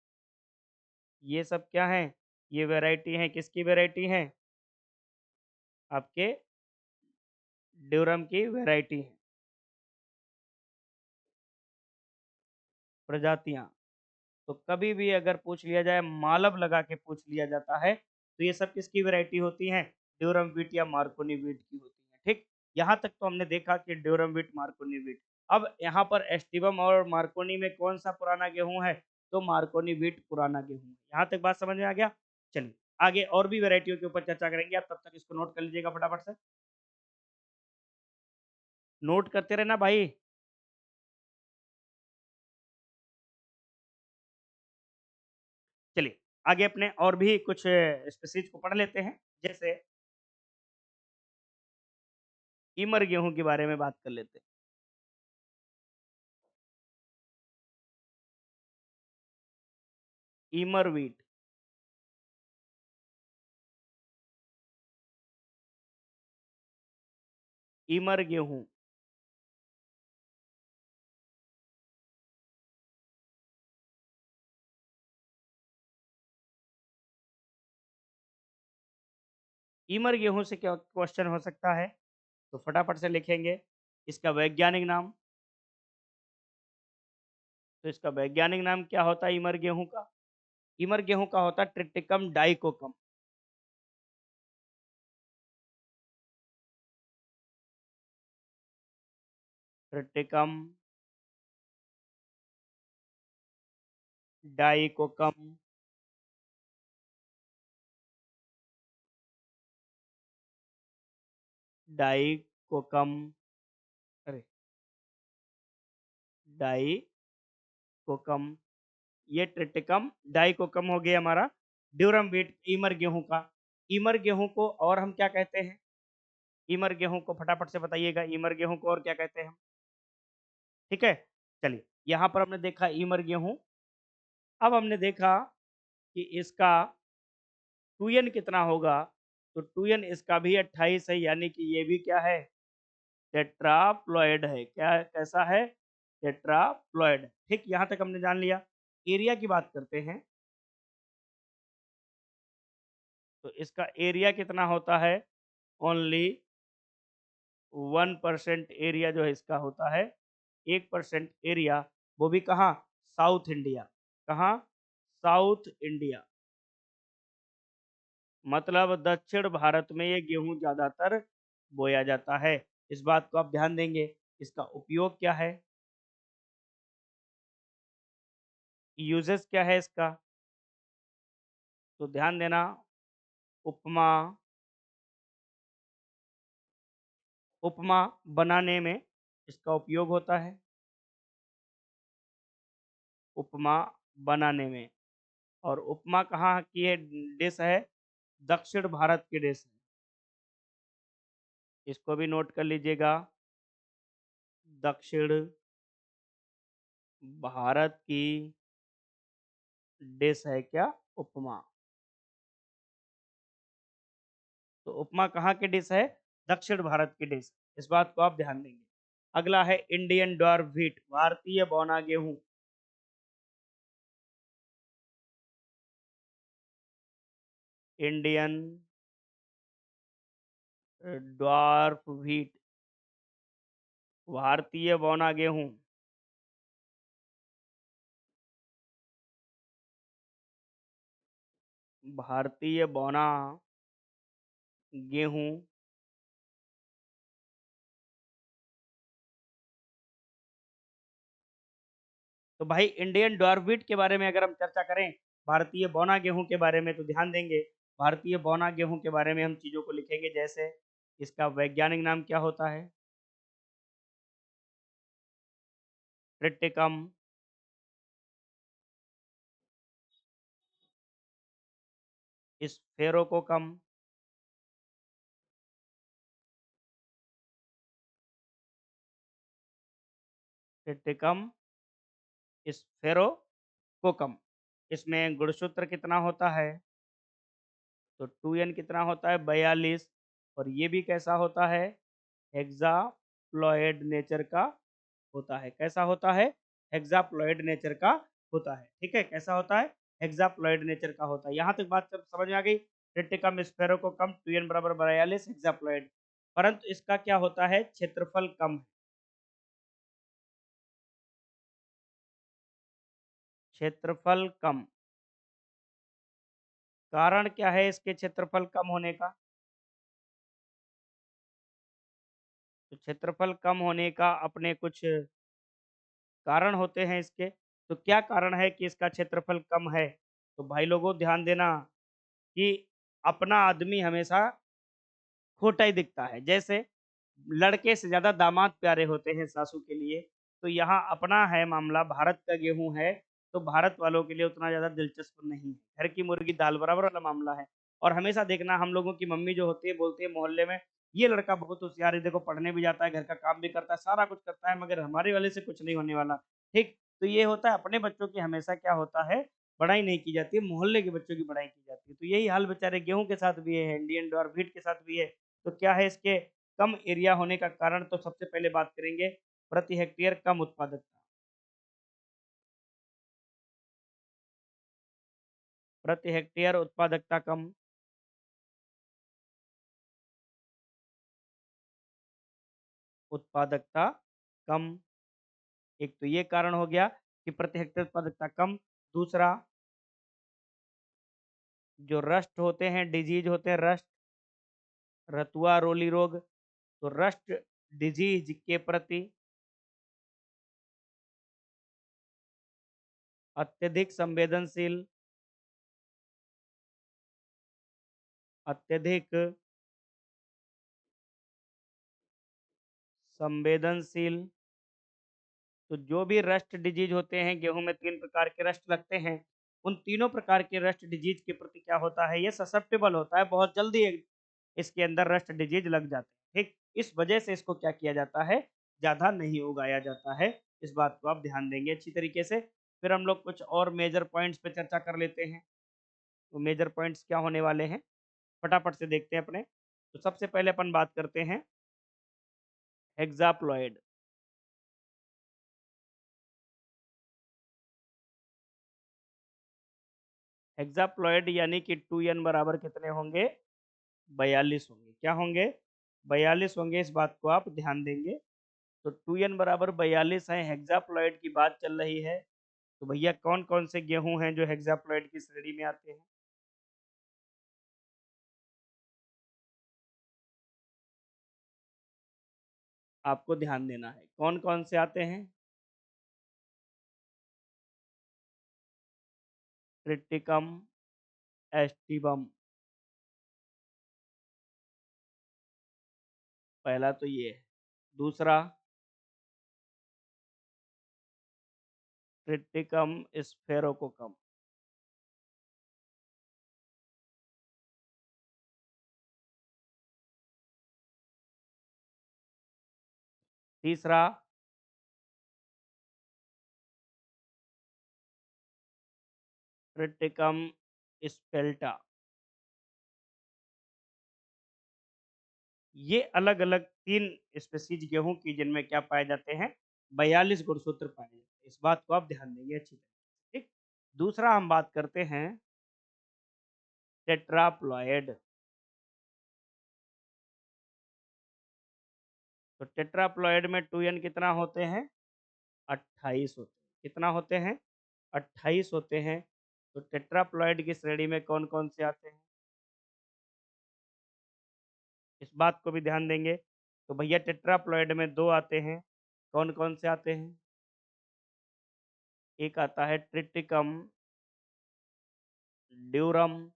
ये सब क्या है? ये वैरायटी है, किसकी वैरायटी है? आपके ड्यूरम की वैरायटी है, प्रजातियां। तो कभी भी अगर पूछ लिया जाए, मालव लगा के पूछ लिया जाता है, तो ये सब किसकी वैरायटी होती हैं? ड्यूरम व्हीट या मार्कोनी व्हीट की होती है। ठीक, यहाँ तक तो हमने देखा कि ड्यूरम व्हीट, मार्कोनी व्हीट। अब यहाँ पर एस्टिवम और मार्कोनी में कौन सा पुराना गेहूं है? तो मार्कोनी व्हीट पुराना गेहूं है। यहाँ तक बात समझ में आ गया? चलिए आगे और भी वैरायटियों के ऊपर चर्चा करेंगे, आप तब तक इसको नोट कर लीजिएगा फटाफट से। नोट करते रहना भाई। चलिए आगे अपने और भी कुछ स्पीसीज को पढ़ लेते हैं, जैसे इमर गेहूं के बारे में बात कर लेते हैं। इमर व्हीट, इमर गेहूं, इमर गेहूं से क्या क्वेश्चन हो सकता है? तो फटाफट से लिखेंगे इसका वैज्ञानिक नाम। तो इसका वैज्ञानिक नाम क्या होता है इमर गेहूं का? इमर गेहूं का होता है ट्रिटिकम डाइकोकम। ट्रिटिकम डाइकोकम, डाइकोकम, अरे डाइकोकम, ये ट्रिटिकम डाइकोकम हो गया हमारा ड्यूरम व्हीट इमर गेहूं का। इमर गेहूं को और हम क्या कहते हैं? इमर गेहूं को फटाफट से बताइएगा, इमर गेहूं को और क्या कहते हैं हम? ठीक है, चलिए यहाँ पर हमने देखा इमर गेहूं। अब हमने देखा कि इसका टूयन कितना होगा। तो टूयन इसका भी 28 है, यानी कि ये भी क्या है? टेट्राप्लॉयड है। क्या, कैसा है? टेट्राप्लॉयड। ठीक, यहाँ तक हमने जान लिया। एरिया की बात करते हैं, तो इसका एरिया कितना होता है? ओनली 1% एरिया जो है इसका होता है। 1% एरिया, वो भी कहाँ? South India. कहाँ? साउथ इंडिया, मतलब दक्षिण भारत में ये गेहूं ज्यादातर बोया जाता है। इस बात को आप ध्यान देंगे। इसका उपयोग क्या है? यूजेस क्या है इसका? तो ध्यान देना, उपमा, उपमा बनाने में इसका उपयोग होता है। उपमा बनाने में, और उपमा कहाँ की है? डिश है, दक्षिण भारत की डिश है। इसको भी नोट कर लीजिएगा, दक्षिण भारत की डिश है क्या? उपमा। तो उपमा कहाँ की डिश है? दक्षिण भारत की डिश। इस बात को आप ध्यान देंगे। अगला है इंडियन डॉर्फ व्हीट, भारतीय बौना गेहूं। इंडियन डॉर्फ व्हीट, भारतीय बौना गेहूं। भारतीय बौना गेहूं, तो भाई इंडियन डॉर्बिट के बारे में अगर हम चर्चा करें, भारतीय बौना गेहूं के बारे में, तो ध्यान देंगे भारतीय बौना गेहूं के बारे में हम चीजों को लिखेंगे, जैसे इसका वैज्ञानिक नाम क्या होता है? Triticum sphaerococcum, triticum sphaerococcum. इसमें गुणसूत्र कितना होता है? तो 2n कितना होता है? 42। और ये भी कैसा होता है? हेक्साप्लॉयड नेचर का होता है। कैसा होता है? हेक्साप्लॉयड नेचर का होता है। ठीक है, कैसा होता है? हेक्साप्लॉयड नेचर का होता है। यहाँ तक बात सब समझ में आ गई। ट्रिटिकम स्फेरोकोकम 2n बराबर 42 हेक्साप्लॉयड। परंतु इसका क्या होता है? क्षेत्रफल कम है। क्षेत्रफल कम। कारण क्या है इसके क्षेत्रफल कम होने का? तो क्षेत्रफल कम होने का अपने कुछ कारण होते हैं इसके। तो क्या कारण है कि इसका क्षेत्रफल कम है? तो भाई लोगों ध्यान देना कि अपना आदमी हमेशा खोटा ही दिखता है। जैसे लड़के से ज्यादा दामाद प्यारे होते हैं सासू के लिए, तो यहाँ अपना है मामला, भारत का गेहूं है, तो भारत वालों के लिए उतना ज्यादा दिलचस्प नहीं है। घर की मुर्गी दाल बराबर वाला मामला है। और हमेशा देखना, हम लोगों की मम्मी जो होती है बोलती है मोहल्ले में, ये लड़का बहुत होशियार है, देखो पढ़ने भी जाता है, घर का काम भी करता है, सारा कुछ करता है, मगर हमारे वाले से कुछ नहीं होने वाला। ठीक, तो ये होता है अपने बच्चों की हमेशा क्या होता है, बड़ाई नहीं की जाती है, मोहल्ले के बच्चों की बड़ाई की जाती है। तो यही हाल बेचारे गेहूं के साथ भी है, इंडियन डॉरबीट के साथ भी है। तो क्या है इसके कम एरिया होने का कारण? तो सबसे पहले बात करेंगे प्रति हेक्टेयर कम उत्पादकता। प्रति हेक्टेयर उत्पादकता कम। उत्पादकता कम, एक तो ये कारण हो गया कि प्रति हेक्टेयर उत्पादकता कम। दूसरा, जो रस्ट होते हैं, डिजीज होते हैं, रस्ट, रतुआ रोली रोग, तो रस्ट डिजीज के प्रति अत्यधिक संवेदनशील, अत्यधिक संवेदनशील। तो जो भी रस्ट डिजीज होते हैं, गेहूं में 3 प्रकार के रस्ट लगते हैं, उन तीनों प्रकार के रस्ट डिजीज के प्रति क्या होता है, ये ससेप्टेबल होता है, बहुत जल्दी इसके अंदर रस्ट डिजीज लग जाते हैं। ठीक, इस वजह से इसको क्या किया जाता है, ज्यादा नहीं उगाया जाता है। इस बात को आप ध्यान देंगे अच्छी तरीके से। फिर हम लोग कुछ और मेजर पॉइंट्स पे चर्चा कर लेते हैं। तो मेजर पॉइंट्स क्या होने वाले हैं, फटाफट से देखते हैं अपने। तो सबसे पहले अपन बात करते हैं हेक्साप्लॉयड। हेक्साप्लॉयड यानी कि 2n बराबर कितने होंगे? 42 होंगे। क्या होंगे? 42 होंगे। इस बात को आप ध्यान देंगे। तो 2n बराबर 42 है, हेक्साप्लॉयड की बात चल रही है। तो भैया कौन कौन से गेहूं हैं जो हेक्साप्लॉयड की श्रेणी में आते हैं? आपको ध्यान देना है, कौन कौन से आते हैं? ट्रिटिकम एस्टिवम, पहला तो ये है। दूसरा, ट्रिटिकम स्फेरोकोकम। तीसरा, ट्रिटिकम स्पेल्टा। ये अलग अलग 3 स्पेसीज गेहूं की, जिनमें क्या पाए जाते हैं, 42 गुणसूत्र पाए जाते हैं। इस बात को आप ध्यान देंगे अच्छी तरह। ठीक, दूसरा हम बात करते हैं टेट्राप्लॉयड। तो टेट्राप्लॉयड में 2n कितना होते हैं? 28 होते हैं। कितना होते हैं? 28 होते हैं। तो टेट्राप्लॉयड की श्रेणी में कौन कौन से आते हैं, इस बात को भी ध्यान देंगे। तो भैया टेट्राप्लॉयड में दो आते हैं। कौन कौन से आते हैं? एक आता है ट्रिटिकम ड्यूरम,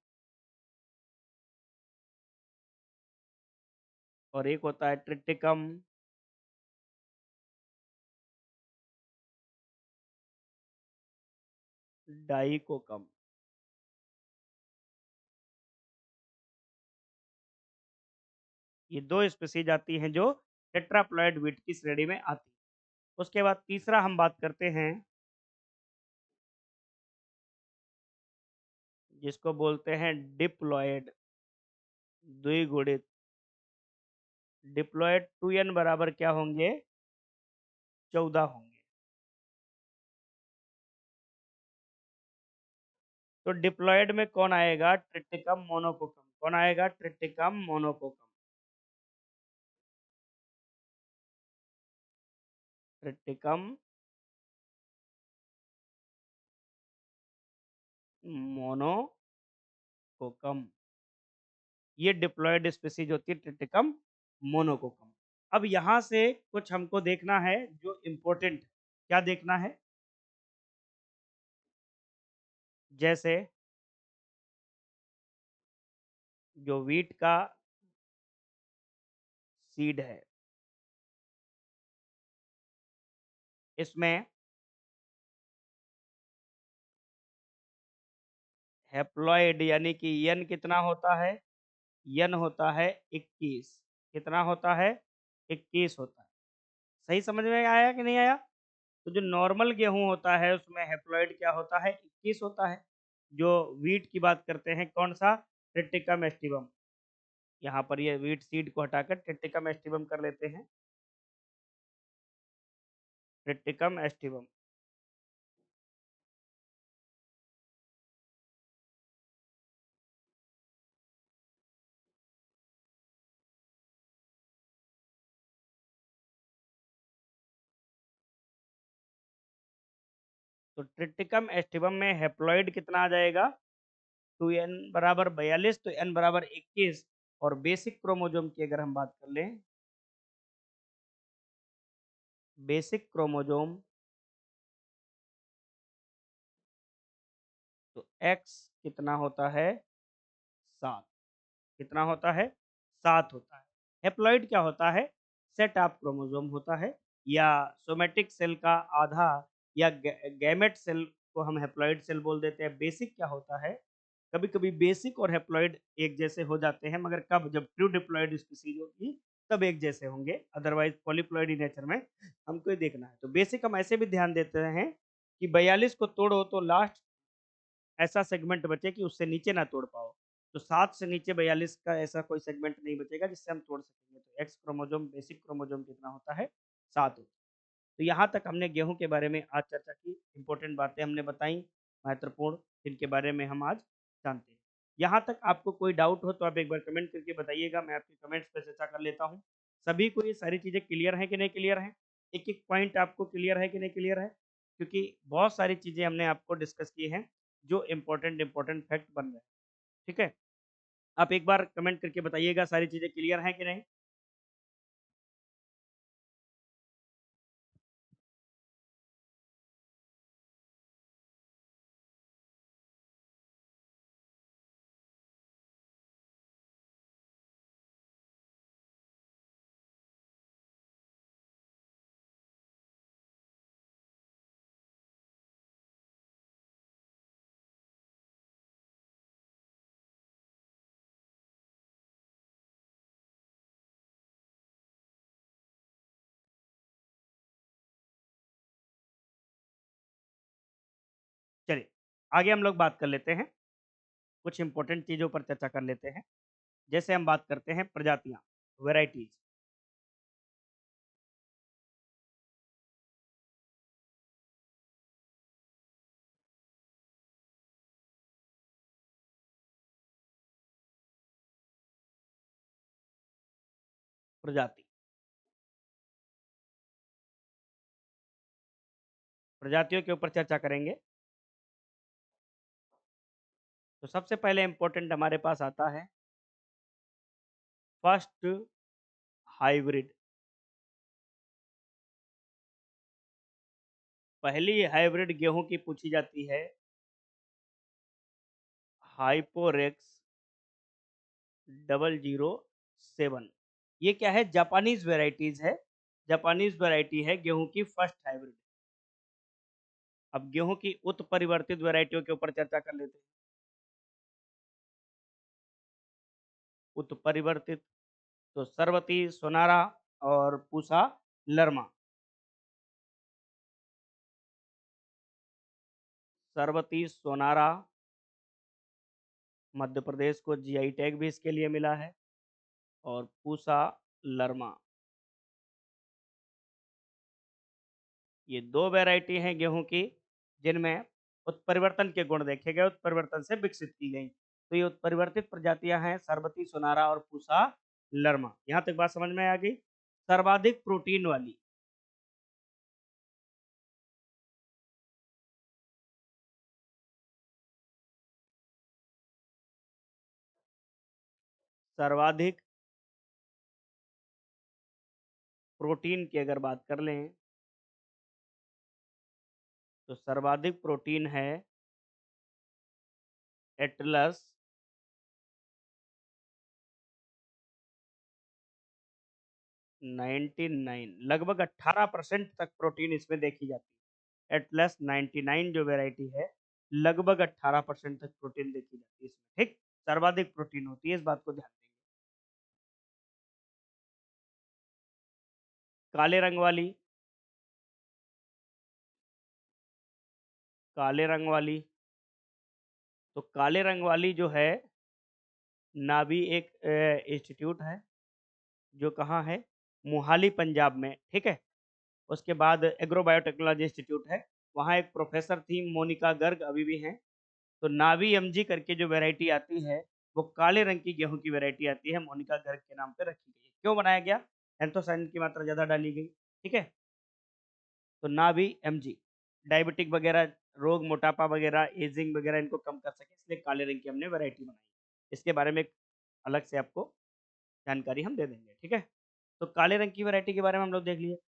और एक होता है ट्रिटिकम डाइकोकम। ये 2 स्पीशीज आती हैं जो टेट्राप्लॉइड वीट की श्रेणी में आती हैं। उसके बाद तीसरा हम बात करते हैं जिसको बोलते हैं डिप्लॉयड, द्विगुणित। डिप्लॉयड 2n बराबर क्या होंगे? 14 होंगे। तो डिप्लॉयड में कौन आएगा? ट्रिटिकम मोनोकोकम। कौन आएगा? ट्रिटिकम मोनोकोकम। ट्रिटिकम मोनोकोकम, ये डिप्लॉयड स्पीसीज होती है ट्रिटिकम मोनोकोकम। अब यहाँ से कुछ हमको देखना है जो इम्पोर्टेंट। क्या देखना है? जैसे जो वीट का सीड है, इसमें हैप्लॉइड यानी कि यन कितना होता है? यन होता है 21। कितना होता है? 21 होता है। सही समझ में आया कि नहीं आया? तो जो नॉर्मल गेहूं होता है उसमें हैप्लॉइड क्या होता है? 21 होता है। जो वीट की बात करते हैं, कौन सा? Triticum aestivum. यहाँ पर ये वीट सीड को हटाकर ट्रिटिकम एस्टिवम कर लेते हैं। Triticum aestivum. तो ट्रिटिकम एस्टिवम में हैप्लॉइड कितना आ जाएगा? 2n बराबर 42, तो n बराबर 21। और बेसिक क्रोमोजोम की अगर हम बात कर लें, बेसिक क्रोमोजोम, तो x कितना होता है? 7। कितना होता है? 7 होता है। हैप्लॉइड क्या होता है? सेट ऑफ क्रोमोसोम होता है, या सोमेटिक सेल का आधा, या गैमेट सेल को हम हैप्लॉइड सेल बोल देते हैं। बेसिक क्या होता है? कभी कभी बेसिक और हैप्लॉइड एक जैसे हो जाते हैं, मगर कब? जब ट्रू डिप्लॉइड स्पीसीज होगी तब एक जैसे होंगे, अदरवाइज पॉलीप्लॉइड नेचर में हमको ये देखना है। तो बेसिक हम ऐसे भी ध्यान देते हैं कि 42 को तोड़ो तो लास्ट ऐसा सेगमेंट बचे कि उससे नीचे ना तोड़ पाओ। तो 7 से नीचे 42 का ऐसा कोई सेगमेंट नहीं बचेगा जिससे हम तोड़ सकेंगे। तो एक्स क्रोमोजोम, बेसिक क्रोमोजोम कितना होता है? 7 होता है। तो यहाँ तक हमने गेहूं के बारे में आज चर्चा की, इंपॉर्टेंट बातें हमने बताई, महत्वपूर्ण, जिनके बारे में हम आज जानते हैं। यहाँ तक आपको कोई डाउट हो तो आप एक बार कमेंट करके बताइएगा, मैं आपके कमेंट्स पर चर्चा कर लेता हूँ। सभी को ये सारी चीज़ें क्लियर है कि नहीं क्लियर है? एक एक पॉइंट आपको क्लियर है कि नहीं क्लियर है? क्योंकि बहुत सारी चीज़ें हमने आपको डिस्कस की हैं जो इम्पोर्टेंट इम्पोर्टेंट फैक्ट बन रहे हैं। ठीक है? आप एक बार कमेंट करके बताइएगा सारी चीज़ें क्लियर हैं कि नहीं? चलिए, आगे हम लोग बात कर लेते हैं, कुछ इम्पोर्टेंट चीज़ों पर चर्चा कर लेते हैं। जैसे हम बात करते हैं प्रजातियाँ, वैराइटीज़। प्रजाति, प्रजातियों के ऊपर चर्चा करेंगे। तो सबसे पहले इम्पोर्टेंट हमारे पास आता है फर्स्ट हाइब्रिड। पहली हाइब्रिड गेहूं की पूछी जाती है हाइपोरेक्स 007। ये क्या है? जापानीज वेराइटीज है, जापानीज वेराइटी है गेहूं की फर्स्ट हाइब्रिड। अब गेहूं की उत्परिवर्तित वेराइटियों के ऊपर चर्चा कर लेते हैं। उत्परिवर्तित, तो सरवती, सोनारा और पूसा लरमा। सरवती, सोनारा, मध्य प्रदेश को जीआई टैग भी इसके लिए मिला है, और पूसा लरमा। ये दो वैरायटी हैं गेहूं की जिनमें उत्परिवर्तन के गुण देखे गए, उत्परिवर्तन से विकसित की गई। तो ये उत्परिवर्तित प्रजातियां हैं सरबती, सोनारा और पूसा लरमा। यहां तक बात समझ में आ गई। सर्वाधिक प्रोटीन वाली, सर्वाधिक प्रोटीन की अगर बात कर लें तो सर्वाधिक प्रोटीन है एटलस 99। लगभग 18% तक प्रोटीन इसमें देखी जाती है। एटलस 99 जो वेराइटी है, लगभग 18% तक प्रोटीन देखी जाती है इसमें। ठीक, सर्वाधिक प्रोटीन होती है, इस बात को ध्यान देंगे। काले रंग वाली, काले रंग वाली, तो काले रंग वाली जो है, नाभी एक इंस्टीट्यूट है जो कहाँ है, मोहाली पंजाब में। ठीक है। उसके बाद एग्रो बायोटेक्नोलॉजी इंस्टीट्यूट है, वहाँ एक प्रोफेसर थी मोनिका गर्ग, अभी भी हैं। तो नावी एमजी करके जो वैरायटी आती है, वो काले रंग की गेहूं की वैरायटी आती है, मोनिका गर्ग के नाम पे रखी गई है। क्यों बनाया गया? एंथोसाइन की मात्रा ज़्यादा डाली गई। ठीक है। तो नावी एमजी डायबिटिक वगैरह रोग, मोटापा वगैरह, एजिंग वगैरह इनको कम कर सके, इसलिए काले रंग की हमने वैरायटी बनाई। इसके बारे में अलग से आपको जानकारी हम दे देंगे। ठीक है। तो काले रंग की वैरायटी के बारे में हम लोग देख लिए।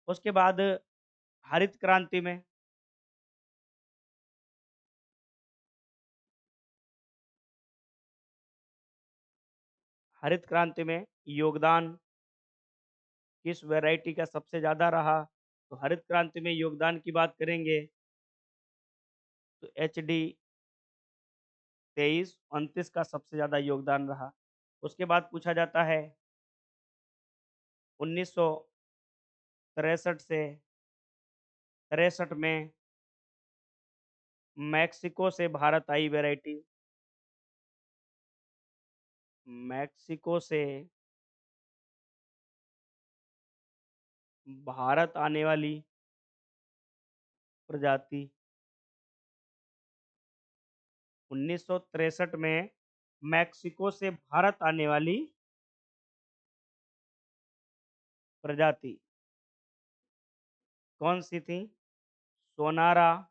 उसके बाद हरित क्रांति में, हरित क्रांति में योगदान किस वैरायटी का सबसे ज़्यादा रहा? तो हरित क्रांति में योगदान की बात करेंगे तो एच डी 2329 का सबसे ज़्यादा योगदान रहा। उसके बाद पूछा जाता है 1963 से 63 में मैक्सिको से भारत आई वैरायटी, मैक्सिको से भारत आने वाली प्रजाति। 1963 में मैक्सिको से भारत आने वाली प्रजाति कौन सी थी? सोनारा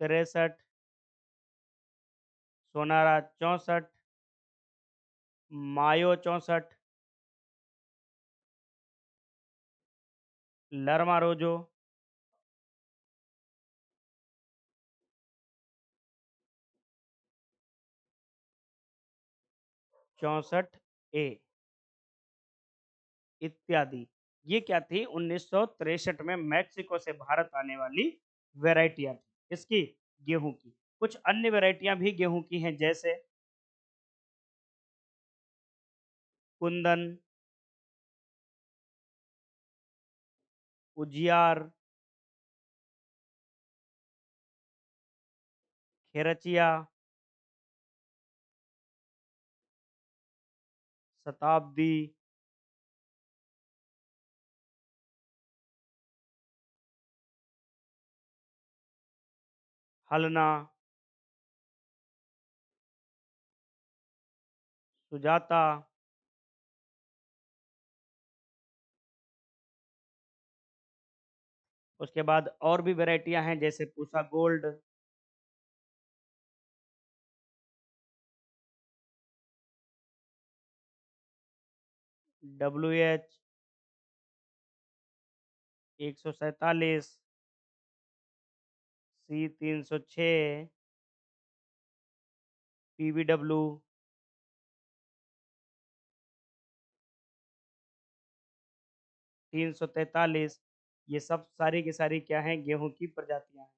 63, सोनारा 64, मायो 64, लरमा रोजो 64A इत्यादि। ये क्या थी? 1963 में मैक्सिको से भारत आने वाली वेराइटियां थी इसकी, गेहूं की। कुछ अन्य वेराइटियां भी गेहूं की हैं, जैसे कुंदन, उजियार, खेरचिया, शताब्दी, हलना, सुजाता, उसके बाद और भी वेराइटियां हैं जैसे Pusa gold, WH 147, C 306, PVW 343। ये सब सारी की सारी क्या हैं? गेहूं की प्रजातियां हैं।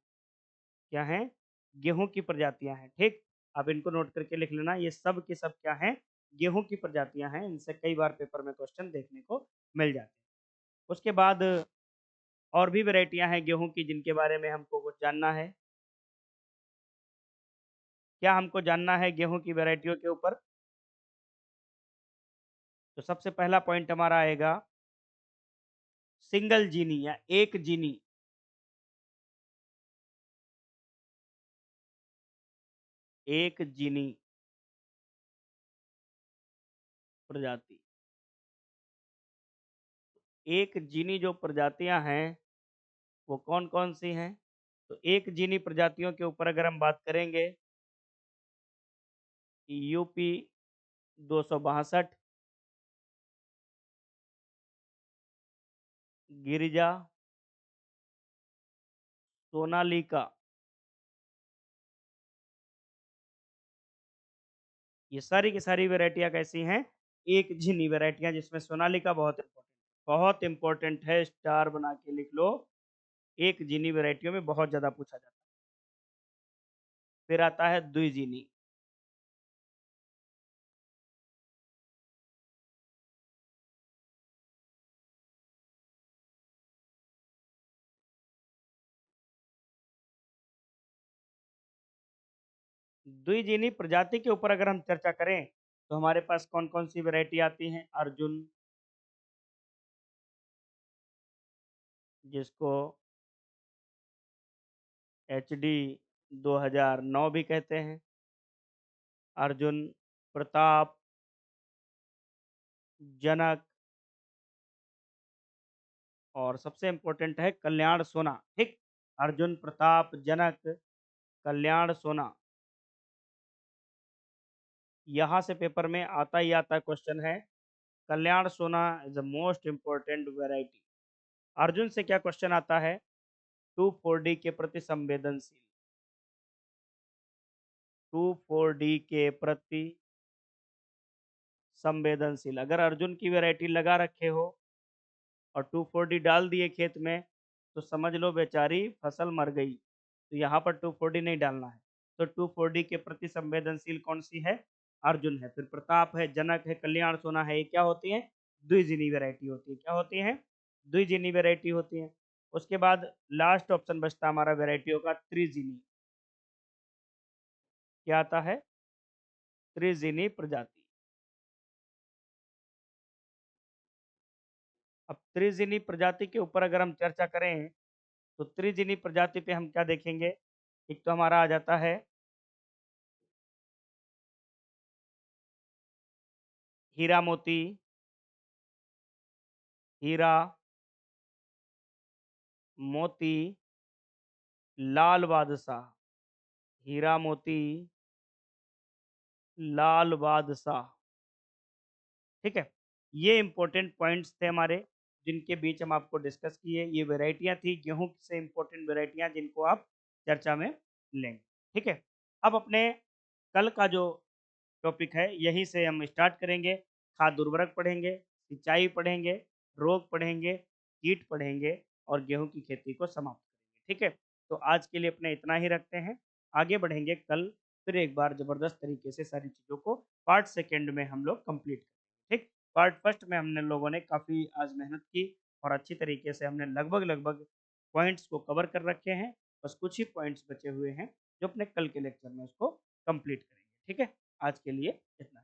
क्या हैं? गेहूं की प्रजातियां हैं। ठीक। आप इनको नोट करके लिख लेना। ये सब के सब क्या हैं? गेहूँ की प्रजातियाँ हैं। इनसे कई बार पेपर में क्वेश्चन देखने को मिल जाते हैं। उसके बाद और भी वैरायटियाँ हैं गेहूँ की जिनके बारे में हमको कुछ जानना है। क्या हमको जानना है गेहूँ की वैरायटियों के ऊपर? तो सबसे पहला पॉइंट हमारा आएगा सिंगल जीनी या एक जीनी। एक जीनी प्रजाति। एक जीनी जो प्रजातियां हैं वो कौन-कौन सी हैं? तो एक जीनी प्रजातियों के ऊपर अगर हम बात करेंगे, यूपी 262, गिरिजा, सोनालिका, ये सारी की सारी वैरायटियाँ कैसी हैं? एक जीनी वैरायटियाँ जिसमें सोनालिका बहुत इम्पोर्टेंट है, स्टार बना के लिख लो। एक जीनी वैरायटियों में बहुत ज़्यादा पूछा जाता है। फिर आता है द्विजीनी। द्विजीनी प्रजाति के ऊपर अगर हम चर्चा करें, तो हमारे पास कौन-कौन सी वैरायटी आती हैं? अर्जुन, जिसको एचडी 2009 भी कहते हैं। अर्जुन, प्रताप, जनक और सबसे इम्पोर्टेंट है कल्याण सोना, ठीक? अर्जुन, प्रताप, जनक, कल्याण सोना। यहाँ से पेपर में आता ही आता क्वेश्चन है। कल्याण सोना is the most important variety. Arjun से क्या क्वेश्चन आता है? 2,4-D के प्रति संवेदनशील। 2,4-D के प्रति संवेदनशील। अगर अर्जुन की वैरायटी लगा रखे हो और 2,4-D डाल दिए खेत में, तो समझ लो बेचारी फसल मर गई। तो यहाँ पर 2,4-D नहीं डालना है। तो 2,4-D के प्रति संवेदनशील कौन सी है? अर्जुन है। फिर प्रताप है, जनक है, कल्याण सोना है। ये क्या होती है? द्विजीनी वैरायटी होती है। क्या होती है? द्विजीनी वैरायटी होती है। उसके बाद लास्ट ऑप्शन बचता हमारा वैरायटियों का त्रिजीनी। क्या आता है? त्रिजीनी प्रजाति। अब त्रिजीनी प्रजाति के ऊपर अगर हम चर्चा करें, तो त्रिजीनी प्रजाति पे हम क्या देखेंगे? एक तो हमारा आ जाता है हीरा मोती, हीरा मोती, लाल बादशाह, हीरा मोती, लाल बादशाह। ठीक है? ये इंपॉर्टेंट पॉइंट्स थे हमारे, जिनके बीच हम आपको डिस्कस किए। ये वैरायटियाँ थी गेहूँ से इंपॉर्टेंट वैरायटियाँ जिनको आप चर्चा में लेंगे। ठीक है? अब अपने कल का जो टॉपिक है यहीं से हम स्टार्ट करेंगे। खाद उर्वरक पढ़ेंगे, सिंचाई पढ़ेंगे, रोग पढ़ेंगे, कीट पढ़ेंगे और गेहूँ की खेती को समाप्त करेंगे। ठीक है? तो आज के लिए अपने इतना ही रखते हैं। आगे बढ़ेंगे कल फिर एक बार ज़बरदस्त तरीके से सारी चीज़ों को पार्ट सेकंड में हम लोग कंप्लीट करेंगे। ठीक? पार्ट फर्स्ट में हमने लोगों ने काफ़ी आज मेहनत की और अच्छी तरीके से हमने लगभग पॉइंट्स को कवर कर रखे हैं। बस कुछ ही पॉइंट्स बचे हुए हैं जो अपने कल के लेक्चर में उसको कंप्लीट करेंगे। ठीक है? आज के लिए इतना ही।